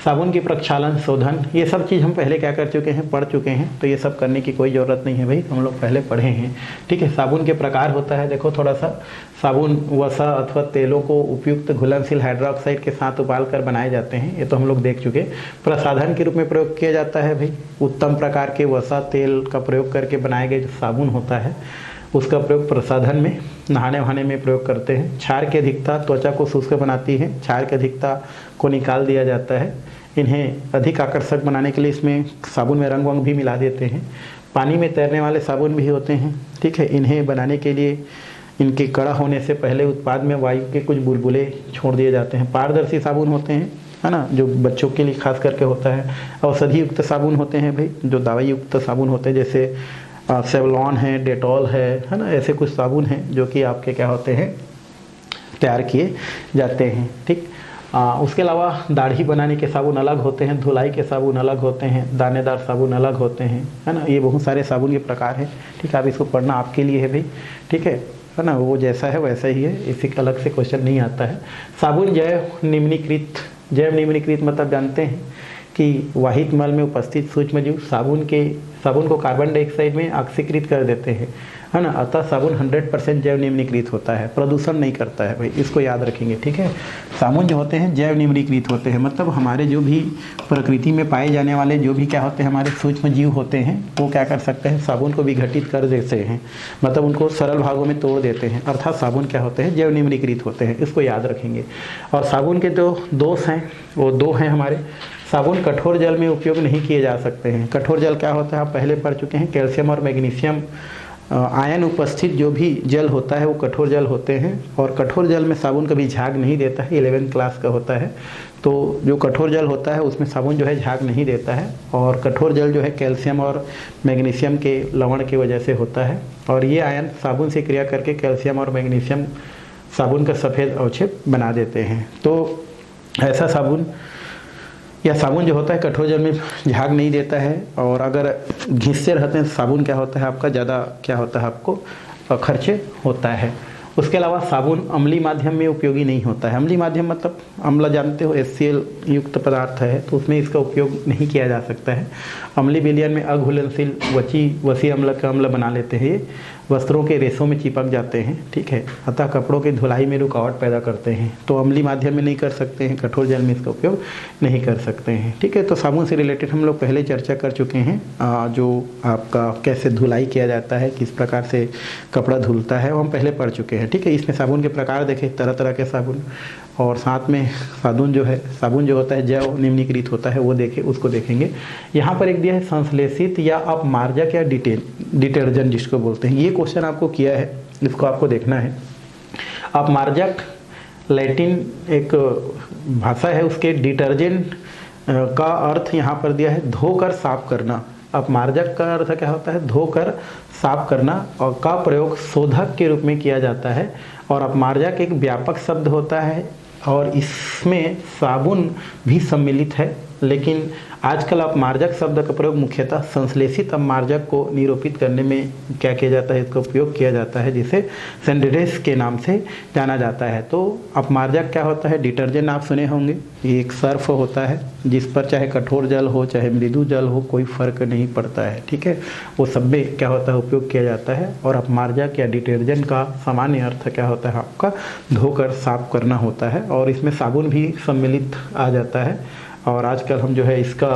साबुन की प्रक्षालन, शोधन, ये सब चीज़ हम पहले क्या कर चुके हैं, पढ़ चुके हैं। तो ये सब करने की कोई ज़रूरत नहीं है भाई, हम लोग पहले पढ़े हैं, ठीक है। साबुन के प्रकार होता है, देखो थोड़ा सा। साबुन वसा अथवा तेलों को उपयुक्त घुलनशील हाइड्रोक्साइड के साथ उबाल कर बनाए जाते हैं, ये तो हम लोग देख चुके। प्रसाधन के रूप में प्रयोग किया जाता है भाई, उत्तम प्रकार के वसा तेल का प्रयोग करके बनाए गए जो साबुन होता है उसका प्रयोग प्रसाधन में, नहाने वहाने में प्रयोग करते हैं। क्षार की अधिकता त्वचा को शुष्क बनाती है, क्षार की अधिकता को निकाल दिया जाता है। इन्हें अधिक आकर्षक बनाने के लिए इसमें साबुन में रंग वंग भी मिला देते हैं। पानी में तैरने वाले साबुन भी होते हैं, ठीक है। इन्हें बनाने के लिए इनके कड़ा होने से पहले उत्पाद में वायु के कुछ बुलबुले छोड़ दिए जाते हैं। पारदर्शी साबुन होते हैं, है ना, जो बच्चों के लिए खास करके होता है। औषधि युक्त साबुन होते हैं भाई, जो दवाई युक्त साबुन होते हैं, जैसे सेवलॉन है, डेटॉल है ना, ऐसे कुछ साबुन हैं जो कि आपके क्या होते हैं, तैयार किए जाते हैं। ठीक, उसके अलावा दाढ़ी बनाने के साबुन अलग होते हैं, धुलाई के साबुन अलग होते हैं, दानेदार साबुन अलग होते हैं, है ना। ये बहुत सारे साबुन के प्रकार हैं। ठीक है, आप इसको पढ़ना आपके लिए है भाई। ठीक है ना, वो जैसा है वैसा ही है, इसी अलग से क्वेश्चन नहीं आता है। साबुन जैव निम्नीकृत, जैव निम्नीकृत मतलब जानते हैं कि वाहित मल में उपस्थित सूक्ष्मजीव साबुन को कार्बन डाइऑक्साइड में ऑक्सीकृत कर देते हैं, है ना। अतः साबुन 100% जैव निम्नीकृत होता है, प्रदूषण नहीं करता है भाई, इसको याद रखेंगे। ठीक है, साबुन जो होते हैं जैव निम्नीकृत होते हैं, मतलब हमारे जो भी प्रकृति में पाए जाने वाले जो भी क्या होते हैं हमारे सूक्ष्म जीव होते हैं, वो क्या कर सकते हैं, साबुन को विघटित कर देते हैं, मतलब उनको सरल भागों में तोड़ देते हैं, अर्थात साबुन क्या होते हैं, जैव निम्नीकृत होते हैं, इसको याद रखेंगे। और साबुन के जो दोष हैं वो दो हैं हमारे। साबुन कठोर जल में उपयोग नहीं किए जा सकते हैं। कठोर जल क्या होता है आप पहले पढ़ चुके हैं, कैल्शियम और मैग्नीशियम आयन उपस्थित जो भी जल होता है वो कठोर जल होते हैं। और कठोर जल में साबुन कभी झाग नहीं देता है, 11th क्लास का होता है। तो जो कठोर जल होता है उसमें साबुन जो है झाग नहीं देता है, और कठोर जल जो है कैल्शियम और मैग्नीशियम के लवण की वजह से होता है। और ये आयन साबुन से क्रिया करके कैल्शियम और मैग्नीशियम साबुन का सफ़ेद अवक्षेप बना देते हैं। तो ऐसा साबुन या साबुन जो होता है कठोर जल में झाग नहीं देता है, और अगर घिसते रहते हैं साबुन क्या होता है आपका ज़्यादा क्या होता है आपको खर्चे होता है। उसके अलावा साबुन अम्लीय माध्यम में उपयोगी नहीं होता है। अम्लीय माध्यम मतलब अम्ल जानते हो, HCl युक्त पदार्थ है, तो उसमें इसका उपयोग नहीं किया जा सकता है। अम्लीय विलयन में अघुलनशील वसी अम्ल का अम्ल बना लेते हैं, ये वस्त्रों के रेशों में चिपक जाते हैं। ठीक है, अतः कपड़ों की धुलाई में रुकावट पैदा करते हैं, तो अम्लीय माध्यम में नहीं कर सकते हैं, कठोर जल में इसका उपयोग नहीं कर सकते हैं। ठीक है, तो साबुन से रिलेटेड हम लोग पहले चर्चा कर चुके हैं, जो आपका कैसे धुलाई किया जाता है, किस प्रकार से कपड़ा धुलता है, वो हम पहले पढ़ चुके हैं। ठीक है, इसमें साबुन के प्रकार देखे, तरह तरह के साबुन, और साथ में साबुन जो होता है जैव निम्नीकृत होता है वो देखे, उसको देखेंगे। यहाँ पर एक दिया है संश्लेषित या अपमार्जक या डिटर्जेंट जिसको बोलते हैं। ये क्वेश्चन आपको किया है, इसको आपको देखना है। अपमार्जक लैटिन एक भाषा है, उसके डिटर्जेंट का अर्थ यहाँ पर दिया है धोकर साफ करना। अपमार्जक का अर्थ क्या होता है, धोकर साफ करना, और का प्रयोग शोधक के रूप में किया जाता है। और अपमार्जक एक व्यापक शब्द होता है और इसमें साबुन भी सम्मिलित है, लेकिन आजकल अपमार्जक शब्द का प्रयोग मुख्यतः संश्लेषित अपमार्जक को निरूपित करने में क्या किया जाता है, इसका उपयोग किया जाता है, जिसे सेंडेरेस के नाम से जाना जाता है। तो अपमार्जक क्या होता है, डिटर्जेंट आप सुने होंगे, ये एक सर्फ होता है जिस पर चाहे कठोर जल हो चाहे मृदु जल हो कोई फर्क नहीं पड़ता है। ठीक है, वो सब में क्या होता है उपयोग किया जाता है। और अपमार्जक या डिटर्जेंट का सामान्य अर्थ क्या होता है आपका धोकर साफ करना होता है, और इसमें साबुन भी सम्मिलित आ जाता है। और आजकल हम जो है इसका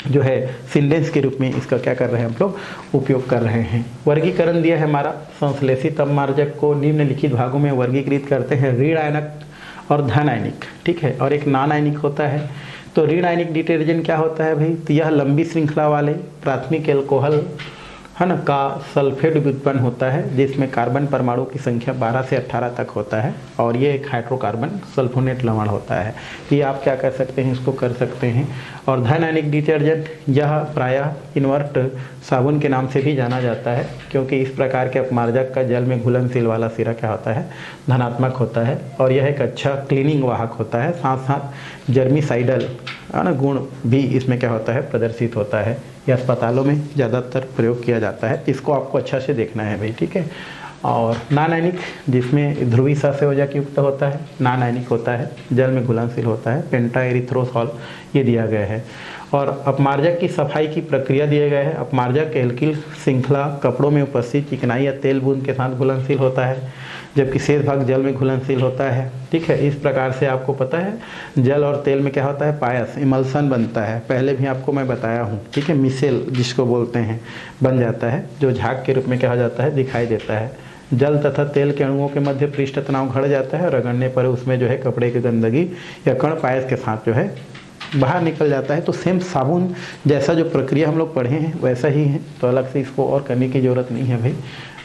जो है सिंडेंस के रूप में इसका क्या कर रहे हैं हम लोग उपयोग कर रहे हैं। वर्गीकरण दिया है हमारा, संश्लेषित अपमार्जक को निम्नलिखित भागों में वर्गीकृत करते हैं, ऋण आयनक और धन आयनिक। ठीक है, और एक नॉन आयनिक होता है। तो ऋण आयनिक डिटर्जेंट क्या होता है भाई, तो यह लंबी श्रृंखला वाले प्राथमिक एल्कोहल है ना का सल्फेट उत्पन्न होता है, जिसमें कार्बन परमाणु की संख्या 12 से 18 तक होता है, और ये एक हाइड्रोकार्बन सल्फोनेट लवण होता है। ये आप क्या कर सकते हैं, इसको कर सकते हैं। और धन आयनिक डिटर्जेंट यह प्रायः इनवर्ट साबुन के नाम से भी जाना जाता है, क्योंकि इस प्रकार के अपमार्जक का जल में घुलनशील वाला सिरा क्या होता है, धनात्मक होता है, और यह एक अच्छा क्लीनिंग वाहक होता है। साथ साथ जर्मिसाइडल है ना गुण भी इसमें क्या होता है प्रदर्शित होता है। ये अस्पतालों में ज़्यादातर प्रयोग किया जाता है, इसको आपको अच्छा से देखना है भाई। ठीक है, और नॉन आयनिक जिसमें ध्रुवीय सहसंयोजक युक्त होता है, नॉन आयनिक होता है, जल में घुलनशील होता है, पेंटा एरिथ्रोसॉल ये दिया गया है। और अपमार्जक की सफाई की प्रक्रिया दिए गए हैं। अपमार्जक एल्किल श्रृंखला कपड़ों में उपस्थित चिकनाई या तेल बूंद के साथ घुलनशील होता है, जबकि शेष भाग जल में घुलनशील होता है। ठीक है, इस प्रकार से आपको पता है जल और तेल में क्या होता है, पायस इमल्सन बनता है, पहले भी आपको मैं बताया हूँ। ठीक है, मिसेल जिसको बोलते हैं बन जाता है, जो झाग के रूप में क्या हो जाता है, दिखाई देता है। जल तथा तेल के अणुओं के मध्य पृष्ठ तनाव घट जाता है, रगड़ने पर उसमें जो है कपड़े की गंदगी या कण पायस के साथ जो है बाहर निकल जाता है। तो सेम साबुन जैसा जो प्रक्रिया हम लोग पढ़े हैं वैसा ही है, तो अलग से इसको और करने की ज़रूरत नहीं है भाई।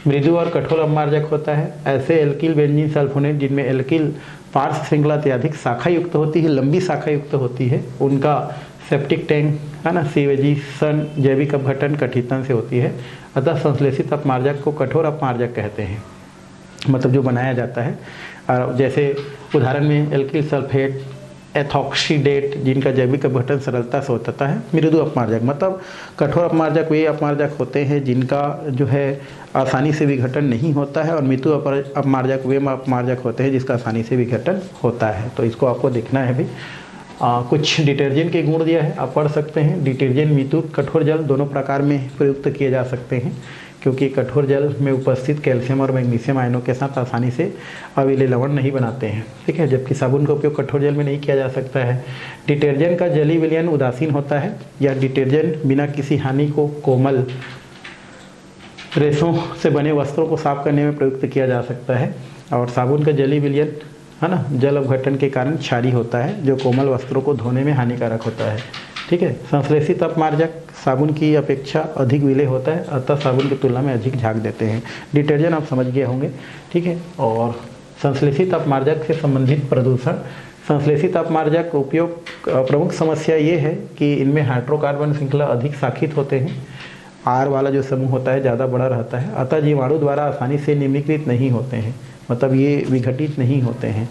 मृदु और कठोर अपमार्जक होता है, ऐसे एल्किल बेंजीन सल्फोनेट जिनमें एल्किल पार्श्व श्रृंखला अत्यधिक शाखा युक्त होती है, लंबी शाखा युक्त होती है, उनका सेप्टिक टैंक है ना, सीवेजीशन जैविक अपघटन कठितन से होती है। अतः संश्लेषित अपमार्जक को कठोर अपमार्जक कहते हैं, मतलब जो बनाया जाता है। और जैसे उदाहरण में एल्किल सल्फेट, एथॉक्सीडेट, जिनका जैविक अपघटन सरलता से होता है। मृदु अपमार्जक, मतलब कठोर अपमार्जक वे अपमार्जक होते हैं जिनका जो है आसानी से विघटन नहीं होता है, और मृदु अपमार्जक वे अपमार्जक होते हैं जिसका आसानी से विघटन होता है। तो इसको आपको देखना है भी। कुछ डिटर्जेंट के गुण दिया है, आप पढ़ सकते हैं। डिटर्जेंट मृदु कठोर जल दोनों प्रकार में प्रयुक्त किए जा सकते हैं, क्योंकि कठोर जल में उपस्थित कैल्शियम और मैग्नीशियम आयनों के साथ आसानी से अविलेय लवण नहीं बनाते हैं, ठीक है, जबकि साबुन का उपयोग कठोर जल में नहीं किया जा सकता है। डिटर्जेंट का जलीय विलयन उदासीन होता है। यह डिटर्जेंट बिना किसी हानि को कोमल रेशों से बने वस्त्रों को साफ करने में प्रयुक्त किया जा सकता है। और साबुन का जलीय विलयन है ना, जल अपघटन के कारण क्षारीय होता है, जो कोमल वस्त्रों को धोने में हानिकारक होता है, ठीक है। संश्लेषित अपमार्जक साबुन की अपेक्षा अधिक विलेय होता है, अतः साबुन की तुलना में अधिक झाग देते हैं। डिटर्जेंट आप समझ गए होंगे, ठीक है। और संश्लेषित अपमार्जक से संबंधित प्रदूषण। संश्लेषित अपमार्जक उपयोग प्रमुख समस्या ये है कि इनमें हाइड्रोकार्बन श्रृंखला अधिक शाखित होते हैं। आर वाला जो समूह होता है ज़्यादा बड़ा रहता है, अतः जीवाणु द्वारा आसानी से निम्नीकृत नहीं होते हैं, मतलब ये विघटित नहीं होते हैं,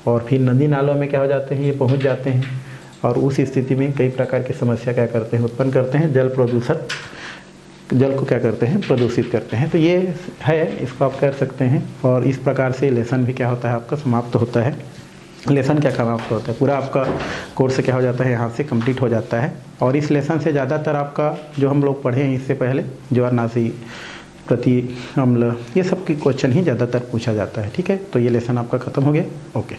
और फिर नदी नालों में क्या हो जाते हैं, ये पहुँच जाते हैं, और उस स्थिति में कई प्रकार की समस्या क्या करते हैं, उत्पन्न करते हैं। जल प्रदूषण, जल को क्या करते हैं, प्रदूषित करते हैं। तो ये है, इसको आप कर सकते हैं। और इस प्रकार से लेसन भी क्या होता है आपका समाप्त होता है। लेसन क्या समाप्त होता है, पूरा आपका कोर्स क्या हो जाता है, यहाँ से कंप्लीट हो जाता है। और इस लेसन से ज़्यादातर आपका जो हम लोग पढ़े हैं इससे पहले, ज्वारनाशी, प्रति अम्ल, ये सब की क्वेश्चन ही ज़्यादातर पूछा जाता है, ठीक है। तो ये लेसन आपका ख़त्म हो गया। ओके।